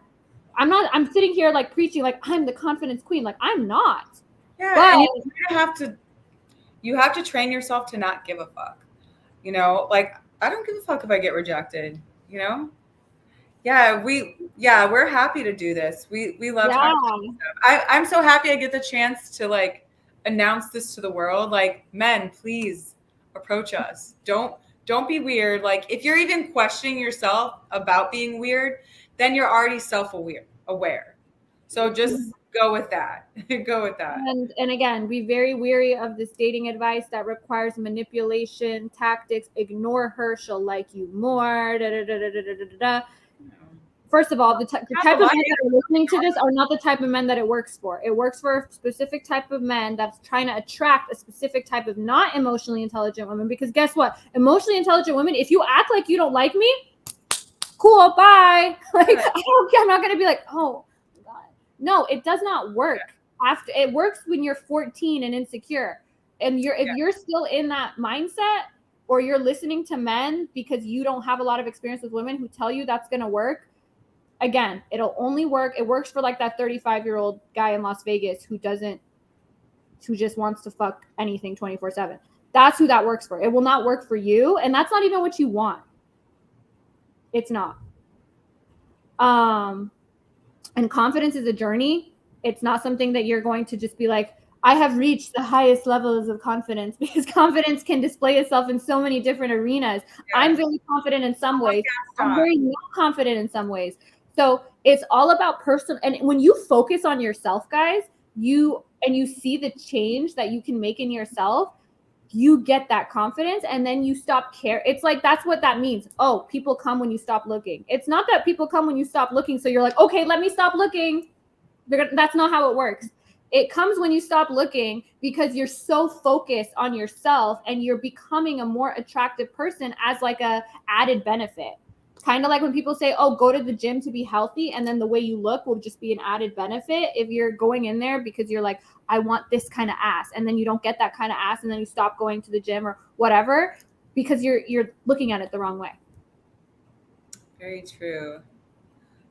I'm sitting here like preaching like I'm the confidence queen. Like I'm not. Yeah, but and you have to train yourself to not give a fuck. Like I don't give a fuck if I get rejected, Yeah, we're happy to do this. We love talking about stuff. I'm so happy I get the chance to like announce this to the world. Like, men, please approach us. Don't be weird. Like, if you're even questioning yourself about being weird, then you're already self-aware. So just go with that. Go with that. And again, be very weary of this dating advice that requires manipulation tactics. Ignore her; she'll like you more. First of all, the type of men that are listening to this are not the type of men that it works for. It works for a specific type of men that's trying to attract a specific type of not emotionally intelligent women. Because guess what? Emotionally intelligent women, if you act like you don't like me, cool, bye. Like, I'm not going to be like, oh, God. No, it does not work. It works when you're 14 and insecure. And if you're still in that mindset, or you're listening to men because you don't have a lot of experience with women who tell you that's going to work, again, it'll only work. It works for like that 35-year-old guy in Las Vegas who just wants to fuck anything 24/7. That's who that works for. It will not work for you. And that's not even what you want. It's not. And confidence is a journey. It's not something that you're going to just be like, I have reached the highest levels of confidence, because confidence can display itself in so many different arenas. Yeah. I'm very confident in some ways. I'm very not confident in some ways. So it's all about personal. And when you focus on yourself, guys, you see the change that you can make in yourself, you get that confidence and then you stop care. It's like, that's what that means. Oh, people come when you stop looking. It's not that people come when you stop looking. So you're like, okay, let me stop looking. That's not how it works. It comes when you stop looking because you're so focused on yourself and you're becoming a more attractive person as like a added benefit. Kind of like when people say, oh, go to the gym to be healthy, and then the way you look will just be an added benefit. If you're going in there because you're like, I want this kind of ass, and then you don't get that kind of ass, and then you stop going to the gym or whatever because you're looking at it the wrong way. Very true.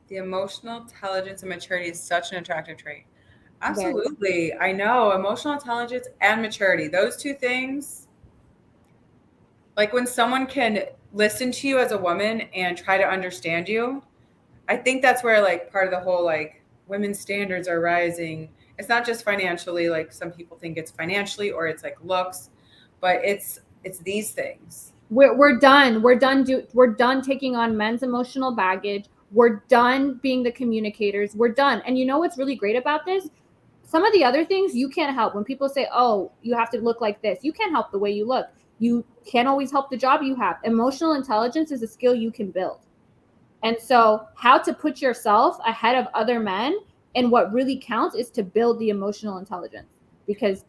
The emotional intelligence and maturity is such an attractive trait. Absolutely. I know. Emotional intelligence and maturity, those two things. Like when someone can listen to you as a woman and try to understand you, I think that's where like part of the whole like women's standards are rising. It's not just financially, like some people think it's financially or it's like looks, but it's these things. We're done. We're done taking on men's emotional baggage. We're done being the communicators. We're done. And you know what's really great about this? Some of the other things you can't help. When people say, oh, you have to look like this, you can't help the way you look. You can't always help the job you have. Emotional intelligence is a skill you can build. And so how to put yourself ahead of other men, and what really counts is to build the emotional intelligence, because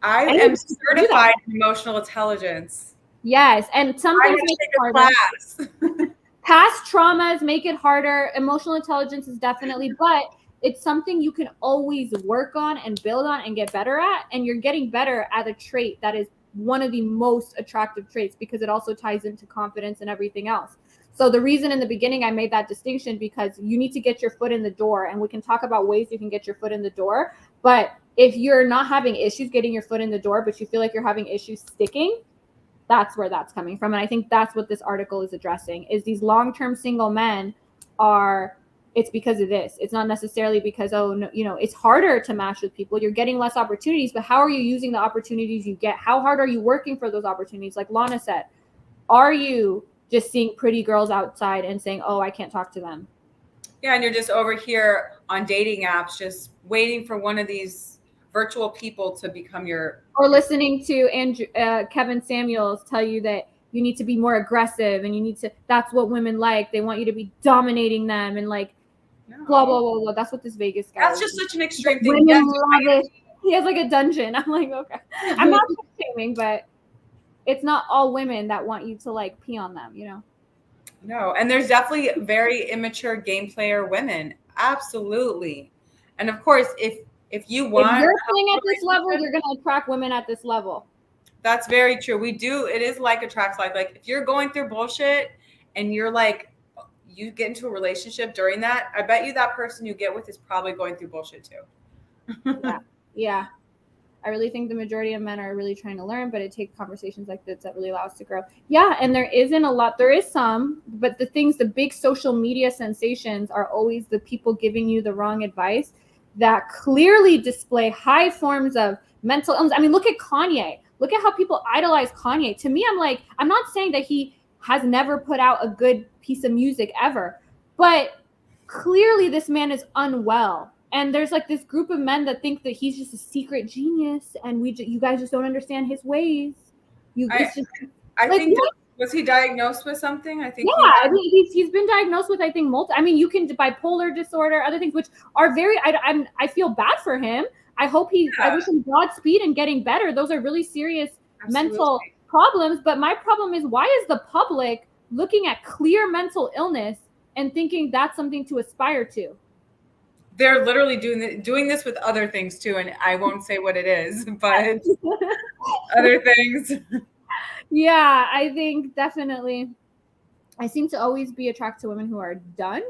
I am certified in emotional intelligence. Yes. And some things make it harder. Past traumas make it harder. Emotional intelligence is definitely, but it's something you can always work on and build on and get better at. And you're getting better at a trait that is one of the most attractive traits, because it also ties into confidence and everything else. So the reason in the beginning I made that distinction, because you need to get your foot in the door, and we can talk about ways you can get your foot in the door. But if you're not having issues getting your foot in the door, but you feel like you're having issues sticking, that's where that's coming from. And I think that's what this article is addressing, is these long-term single men are, it's because of this. It's not necessarily because, oh, no, you know, it's harder to match with people. You're getting less opportunities, but how are you using the opportunities you get? How hard are you working for those opportunities? Like Lana said, are you just seeing pretty girls outside and saying, oh, I can't talk to them? Yeah, and you're just over here on dating apps, just waiting for one of these virtual people to become your... Or listening to Kevin Samuels tell you that you need to be more aggressive, and you need to, that's what women like. They want you to be dominating them, and like, blah, blah, blah, blah. That's what this Vegas guy That's just such an extreme thing. Women love it. He has like a dungeon. I'm like, okay. I'm not shaming, but it's not all women that want you to like pee on them, you know? No, and there's definitely very immature game player women. Absolutely. And of course, if you want, if you're playing at this level, you're going to attract women at this level. That's very true. We do. It is like attracts like. Like if you're going through bullshit and you're like, you get into a relationship during that, I bet you that person you get with is probably going through bullshit too. Yeah. I really think the majority of men are really trying to learn, but it takes conversations like this that really allow us to grow. Yeah, and there isn't a lot. There is some, but the big social media sensations are always the people giving you the wrong advice that clearly display high forms of mental illness. I mean, look at Kanye. Look at how people idolize Kanye. To me, I'm like, I'm not saying that he has never put out a good piece of music ever, but clearly this man is unwell. And there's like this group of men that think that he's just a secret genius, and you guys just don't understand his ways. I think was he diagnosed with something? I think. Yeah, I mean, he's been diagnosed with, I think, I mean, you can bipolar disorder, other things, which are very. I feel bad for him. I hope I wish him Godspeed in getting better. Those are really serious mental problems. But my problem is, why is the public looking at clear mental illness and thinking that's something to aspire to? They're literally doing this with other things too, and I won't say what it is, but other things. Yeah, I think definitely. I seem to always be attracted to women who are done.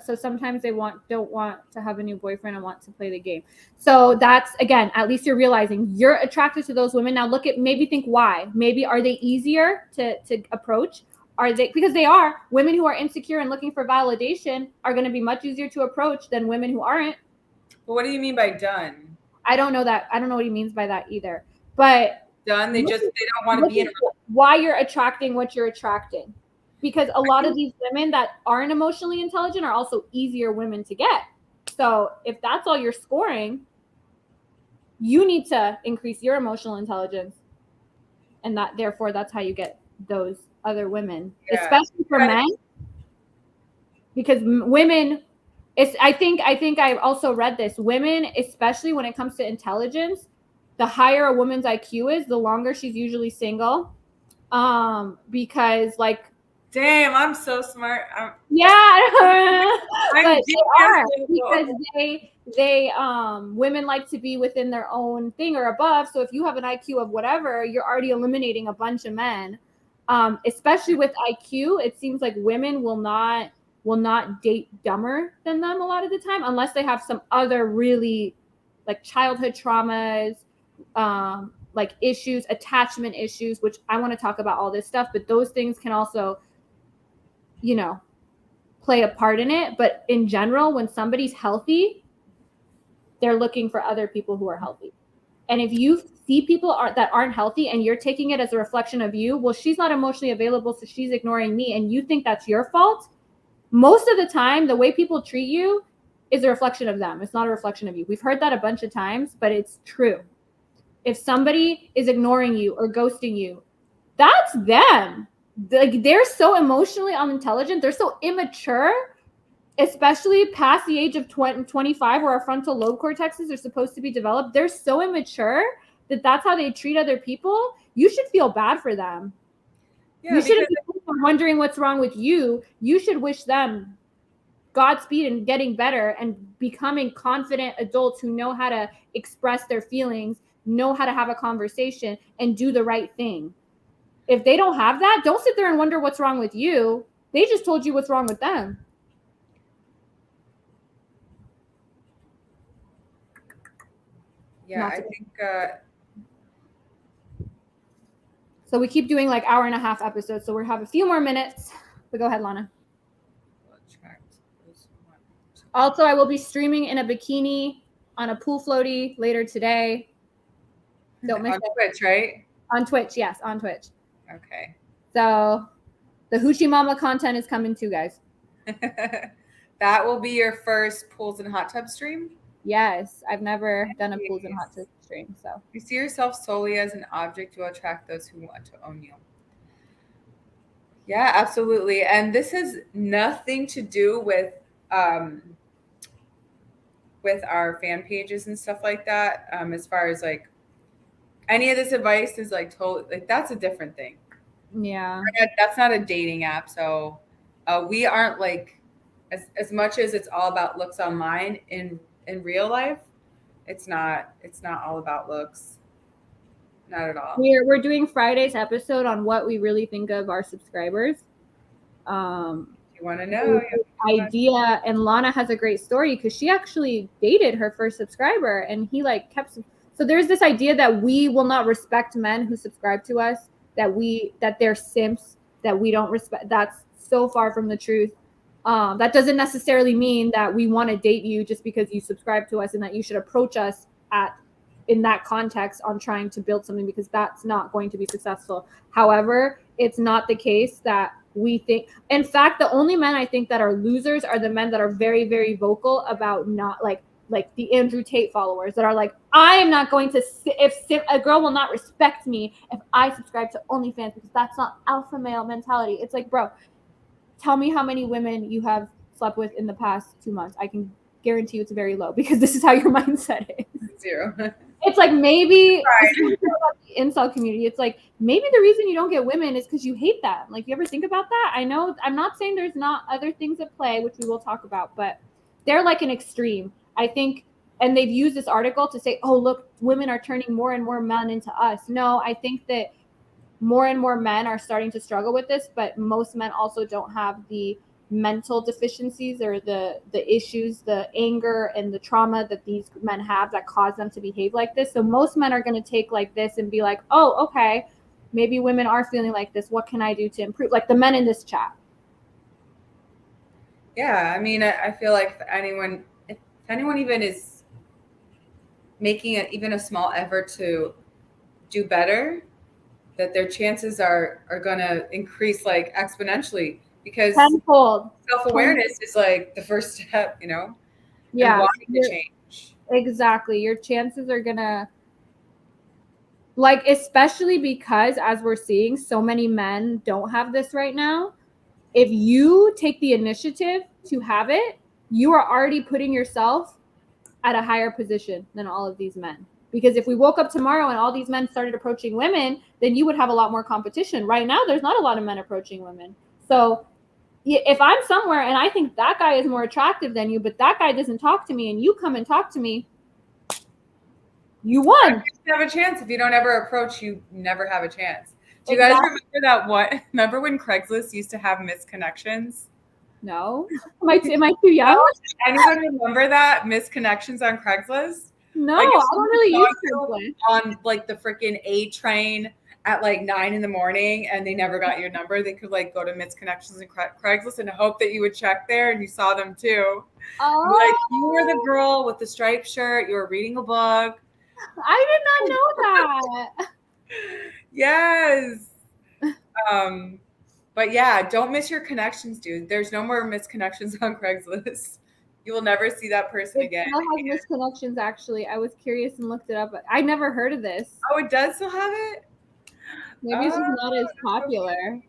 So sometimes they don't want to have a new boyfriend and want to play the game. So that's, again, at least you're realizing you're attracted to those women. Now maybe think why. Maybe are they easier to approach? Are they, because they are, women who are insecure and looking for validation are going to be much easier to approach than women who aren't. But what do you mean by done? I don't know that. I don't know what he means by that either. But done, they don't want to be in why you're attracting what you're attracting. Because a lot of these women that aren't emotionally intelligent are also easier women to get. So if that's all you're scoring, You need to increase your emotional intelligence, and that therefore that's how you get those other women, especially for men, because women. I think I also read this. Women, especially when it comes to intelligence, the higher a woman's IQ is, the longer she's usually single. Because like, damn, I'm so smart. yeah, I'm but they are, genius. because they women like to be within their own thing or above. So if you have an IQ of whatever, you're already eliminating a bunch of men. Especially with IQ, it seems like women will not date dumber than them a lot of the time, unless they have some other really like childhood traumas, like issues, attachment issues, which I want to talk about all this stuff, but those things can also, you know, play a part in it. But in general, when somebody's healthy, they're looking for other people who are healthy. And if you see people that aren't healthy and you're taking it as a reflection of you, well, she's not emotionally available, so she's ignoring me, and you think that's your fault, most of the time, the way people treat you is a reflection of them. It's not a reflection of you. We've heard that a bunch of times, but it's true. If somebody is ignoring you or ghosting you, that's them. Like, they're so emotionally unintelligent. They're so immature, especially past the age of 25, where our frontal lobe cortexes are supposed to be developed. They're so immature that that's how they treat other people. You should feel bad for them. Yeah, you shouldn't be wondering what's wrong with you. You should wish them Godspeed in getting better and becoming confident adults who know how to express their feelings, know how to have a conversation, and do the right thing. If they don't have that, don't sit there and wonder what's wrong with you. They just told you what's wrong with them. Yeah, I think. So we keep doing like hour and a half episodes, so we'll have a few more minutes. But go ahead, Lana. Also, I will be streaming in a bikini on a pool floaty later today. Don't miss it. On Twitch, right? On Twitch, yes, on Twitch. Okay. So the Hoochie Mama content is coming too, guys. That will be your first pools and hot tub stream? Yes, I've never done a pools and hot tub stream. So you see yourself solely as an object, you will attract those who want to own you. Yeah, absolutely. And this has nothing to do with our fan pages and stuff like that. As far as like any of this advice is like totally like that's a different thing. Yeah, that's not a dating app. So we aren't like as much as it's all about looks online in real life. It's not all about looks. Not at all. We're doing Friday's episode on what we really think of our subscribers. You want to know idea, and Lana has a great story because she actually dated her first subscriber, and he like kept. So there's this idea that we will not respect men who subscribe to us, that they're simps, that we don't respect. That's so far from the truth. That doesn't necessarily mean that we want to date you just because you subscribe to us, and that you should approach us in that context on trying to build something, because that's not going to be successful. However, it's not the case that we think. In fact, the only men I think that are losers are the men that are very, very vocal about not like the Andrew Tate followers that are like, I am not going to, if a girl will not respect me if I subscribe to OnlyFans, because that's not alpha male mentality. It's like, bro, tell me how many women you have slept with in the past 2 months. I can guarantee you it's very low, because this is how your mindset is. 0. It's like maybe the incel community. It's like maybe the reason you don't get women is because you hate them. Like, you ever think about that? I know I'm not saying there's not other things at play, which we will talk about, but they're like an extreme, I think. And they've used this article to say, oh, look, women are turning more and more men into us. No, I think that more and more men are starting to struggle with this, but most men also don't have the mental deficiencies or the issues, the anger and the trauma that these men have that cause them to behave like this. So most men are going to take like this and be like, oh, okay, maybe women are feeling like this. What can I do to improve? Like the men in this chat. Yeah, I mean, I feel like if anyone even is making even a small effort to do better, that their chances are going to increase like exponentially, because tenfold. Self-awareness is like the first step, Yeah, and wanting to change. Exactly. Your chances are gonna, like, especially because as we're seeing, so many men don't have this right now. If you take the initiative to have it, you are already putting yourself at a higher position than all of these men. Because if we woke up tomorrow and all these men started approaching women, then you would have a lot more competition. Right now, there's not a lot of men approaching women. So if I'm somewhere and I think that guy is more attractive than you, but that guy doesn't talk to me and you come and talk to me, you won. You have a chance. If you don't ever approach, you never have a chance. Do you guys remember that one? Remember when Craigslist used to have misconnections? No. Am I too young? Anyone remember that? Misconnections on Craigslist? No, like I don't really use Craigslist. On like the freaking A train at like 9 a.m. and they never got your number. They could like go to misconnections and Craigslist and hope that you would check there and you saw them too. Oh. Like you were the girl with the striped shirt. You were reading a book. I did not know that. Yes. But yeah, don't miss your connections, dude. There's no more misconnections on Craigslist. You will never see that person again. It has misconnections, actually. I was curious and looked it up. I never heard of this. Oh, it does still have it? Maybe it's just not as popular.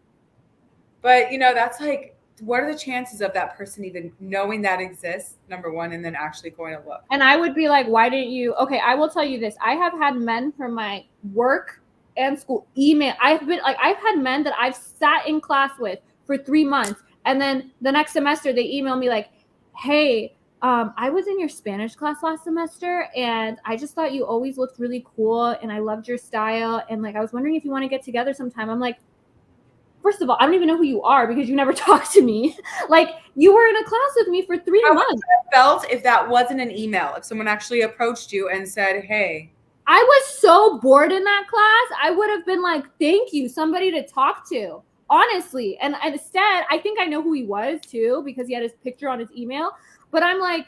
But, you know, that's like, what are the chances of that person even knowing that exists, number one, and then actually going to look? And I would be like, why didn't you? Okay, I will tell you this. I have had men from my work and school email. I've had men that I've sat in class with for 3 months. And then the next semester they email me like, hey, I was in your Spanish class last semester and I just thought you always looked really cool and I loved your style. And like, I was wondering if you want to get together sometime. I'm like, first of all, I don't even know who you are because you never talked to me. Like, you were in a class with me for 3 months. How would you have felt if that wasn't an email? If someone actually approached you and said, hey. I was so bored in that class. I would have been like, thank you, somebody to talk to, honestly. And instead, I think I know who he was too because he had his picture on his email. But I'm like,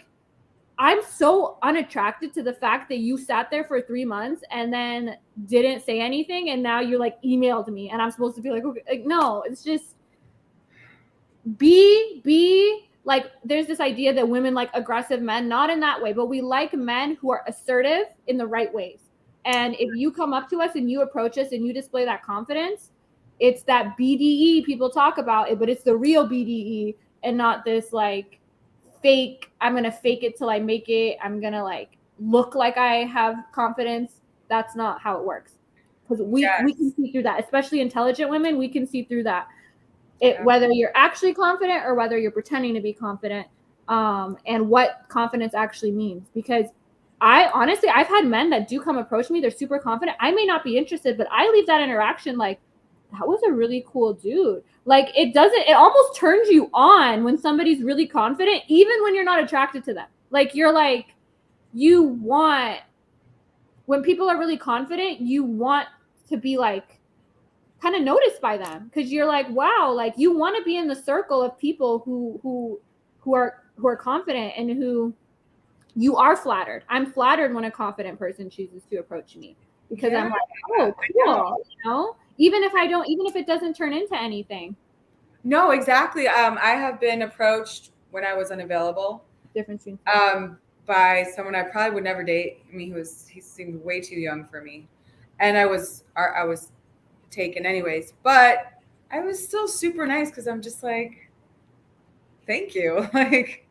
I'm so unattracted to the fact that you sat there for 3 months and then didn't say anything. And now you're like emailed me and I'm supposed to be like, okay, like, no, it's just be like, there's this idea that women like aggressive men, not in that way, but we like men who are assertive in the right ways. And if you come up to us and you approach us and you display that confidence, it's that BDE people talk about it, but it's the real BDE and not this like fake, I'm going to fake it till I make it. I'm going to like look like I have confidence. That's not how it works. Because we can see through that, especially intelligent women, we can see through that. Whether you're actually confident or whether you're pretending to be confident, and what confidence actually means. Because I've had men that do come approach me. They're super confident. I may not be interested, but I leave that interaction like, that was a really cool dude. Like it almost turns you on when somebody's really confident, even when you're not attracted to them. Like you're like, when people are really confident, you want to be like kind of noticed by them because you're like, wow, like you want to be in the circle of people who are confident and who you are flattered. I'm flattered when a confident person chooses to approach me because I'm like, oh, cool, you know, even if it doesn't turn into anything. No, exactly. I have been approached when I was unavailable. Difference between by someone I probably would never date. I mean, he seemed way too young for me, and I was taken anyways. But I was still super nice because I'm just like, thank you. Like,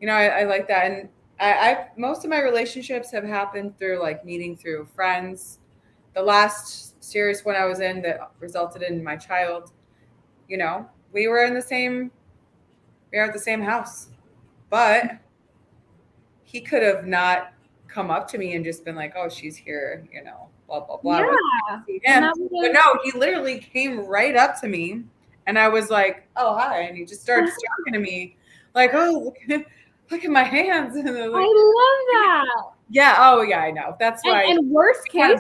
you know, I like that, and I most of my relationships have happened through like meeting through friends. The last serious one I was in that resulted in my child, you know, we were at the same house, but he could have not come up to me and just been like, oh, she's here, you know, blah, blah, blah. Yeah. But no, he literally came right up to me and I was like, oh, hi. And he just started talking to me like, oh, look at my hands. And like, I love that. Yeah. Oh, yeah, I know. That's why. And worst case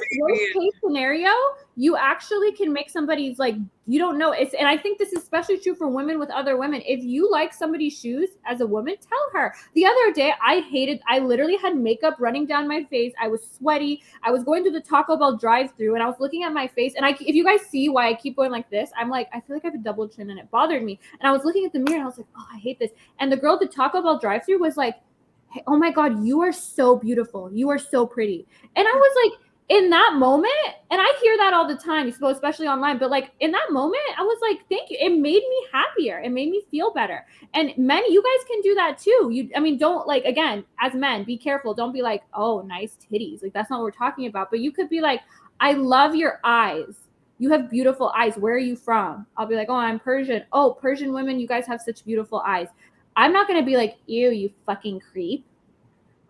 scenario, you actually can make somebody's like, you don't know. And I think this is especially true for women with other women. If you like somebody's shoes as a woman, tell her. The other day, I literally had makeup running down my face. I was sweaty. I was going through the Taco Bell drive-thru and I was looking at my face. And if you guys see why I keep going like this, I'm like, I feel like I have a double chin and it bothered me. And I was looking at the mirror and I was like, oh, I hate this. And the girl at the Taco Bell drive-thru was like, hey, oh my God, you are so beautiful. You are so pretty. And I was like, in that moment, and I hear that all the time, especially online, but like in that moment, I was like, thank you. It made me happier. It made me feel better. And men, you guys can do that too. I mean, don't like, again, as men, be careful. Don't be like, oh, nice titties. Like, that's not what we're talking about. But you could be like, I love your eyes. You have beautiful eyes. Where are you from? I'll be like, oh, I'm Persian. Oh, Persian women, you guys have such beautiful eyes. I'm not going to be like, ew, you fucking creep.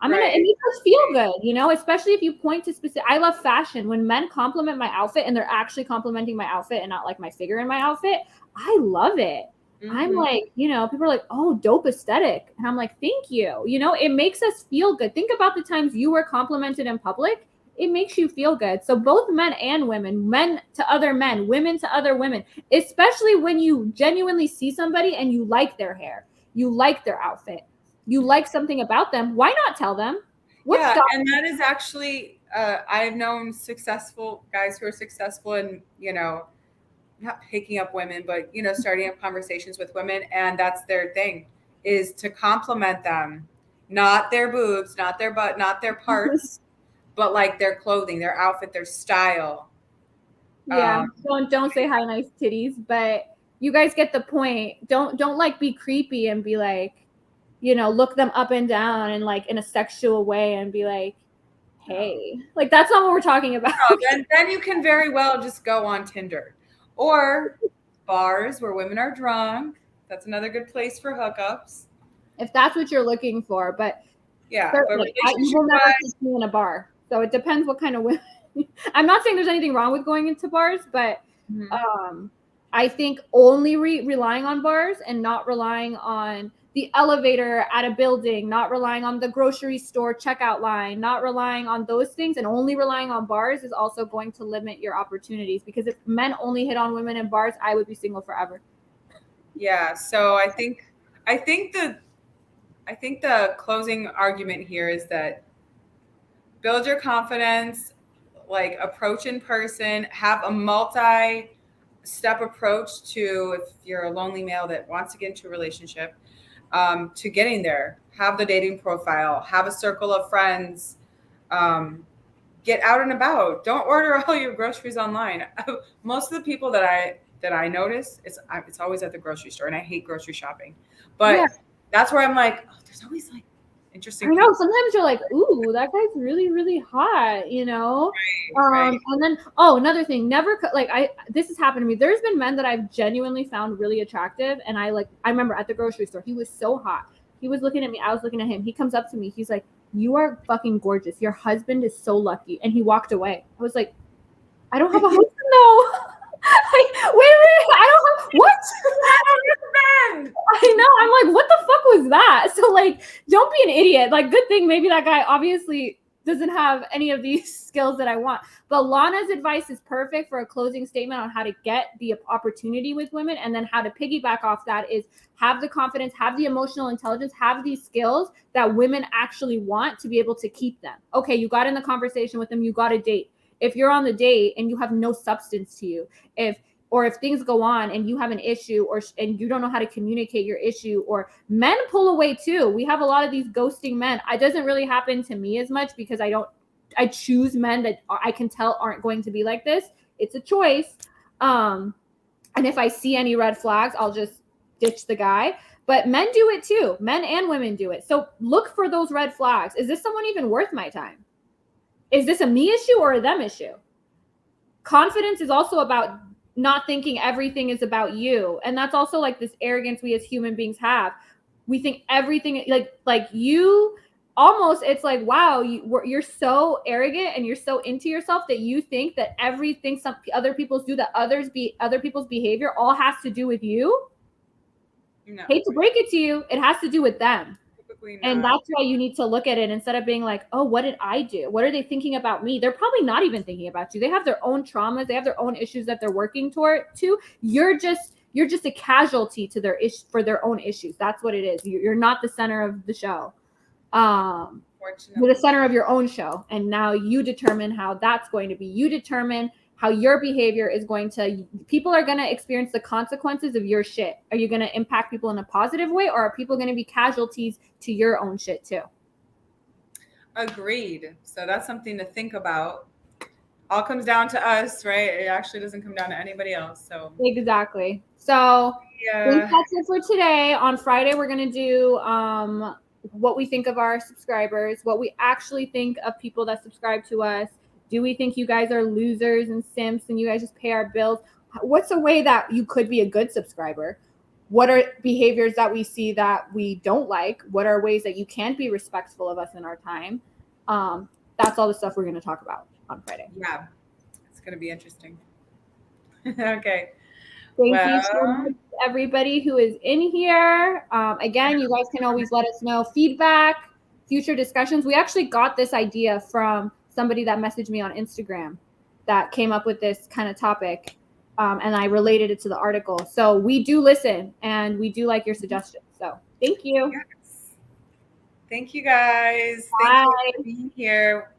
It makes us feel good, you know, especially if you point to specific. I love fashion. When men compliment my outfit and they're actually complimenting my outfit and not like my figure in my outfit, I love it. Mm-hmm. I'm like, you know, people are like, oh, dope aesthetic. And I'm like, thank you. You know, it makes us feel good. Think about the times you were complimented in public. It makes you feel good. So both men and women, men to other men, women to other women, especially when you genuinely see somebody and you like their hair, you like their outfit, you like something about them, why not tell them? And that is actually, I've known successful guys who are successful in, you know, not picking up women, but, you know, starting up conversations with women. And that's their thing, is to compliment them, not their boobs, not their butt, not their parts, but like their clothing, their outfit, their style. Yeah, don't say hi, nice titties, but you guys get the point. Don't like be creepy and be like, you know, look them up and down and like in a sexual way and be like, hey, like that's not what we're talking about. No, then you can very well just go on Tinder or bars where women are drunk. That's another good place for hookups. If that's what you're looking for, but yeah, but you will never see me in a bar. So it depends what kind of women. I'm not saying there's anything wrong with going into bars, but I think only relying on bars and not relying on the elevator at a building, not relying on the grocery store checkout line, not relying on those things, and only relying on bars is also going to limit your opportunities. Because if men only hit on women in bars, I would be single forever. Yeah. So I think the closing argument here is that build your confidence, like approach in person, have a multi-step approach to, if you're a lonely male that wants to get into a relationship, to getting there. Have the dating profile, have a circle of friends, get out and about. Don't order all your groceries online. Most of the people that I notice, it's always at the grocery store, and I hate grocery shopping. But that's where I'm like, oh, there's always like interesting. I know people. Sometimes you're like, ooh, that guy's really, really hot, you know? Right. And then, another thing, this has happened to me. There's been men that I've genuinely found really attractive. And I remember at the grocery store, he was so hot. He was looking at me. I was looking at him. He comes up to me. He's like, you are fucking gorgeous. Your husband is so lucky. And he walked away. I was like, I don't have a husband though. Wait, I don't have what? I know. I'm like, what the fuck was that? So like, don't be an idiot. Like, good thing maybe that guy obviously doesn't have any of these skills that I want. But Lana's advice is perfect for a closing statement on how to get the opportunity with women, and then how to piggyback off that is have the confidence, have the emotional intelligence, have these skills that women actually want to be able to keep them. Okay, you got in the conversation with them, you got a date. If you're on the date and you have no substance to you, if things go on and you have an issue and you don't know how to communicate your issue, or men pull away too. We have a lot of these ghosting men. It doesn't really happen to me as much because I choose men that I can tell aren't going to be like this. It's a choice. And if I see any red flags, I'll just ditch the guy. But men do it too. Men and women do it. So look for those red flags. Is this someone even worth my time? Is this a me issue or a them issue? Confidence is also about not thinking everything is about you. And that's also like this arrogance we as human beings have. We think everything like you almost, it's like, wow, you're so arrogant and you're so into yourself that you think that everything some other people's do, that other people's behavior all has to do with you. No. Hate to break it to you, it has to do with them. And that's why you need to look at it instead of being like, oh, what did I do? What are they thinking about me? They're probably not even thinking about you. They have their own traumas. They have their own issues that they're working toward too. You're just a casualty to for their own issues. That's what it is. You're not the center of the show. You're the center of your own show. And now you determine how that's going to be. You determine how your behavior is going to, people are going to experience the consequences of your shit. Are you going to impact people in a positive way, or are people going to be casualties to your own shit too? Agreed. So that's something to think about. All comes down to us, right? It actually doesn't come down to anybody else. So Exactly. So I think yeah, that's it for today. On Friday, we're going to do what we think of our subscribers, what we actually think of people that subscribe to us. Do we think you guys are losers and simps and you guys just pay our bills? What's a way that you could be a good subscriber? What are behaviors that we see that we don't like? What are ways that you can't be respectful of us in our time? That's all the stuff we're going to talk about on Friday. yeah, it's gonna be interesting. Okay. Thank you so Well, much, everybody who is in here. Again, you guys can always let us know feedback, future discussions. We actually got this idea from somebody that messaged me on Instagram that came up with this kind of topic, and I related it to the article. So we do listen, and we do like your suggestions. So thank you. yes. Thank you guys. Thank you Bye. for being here.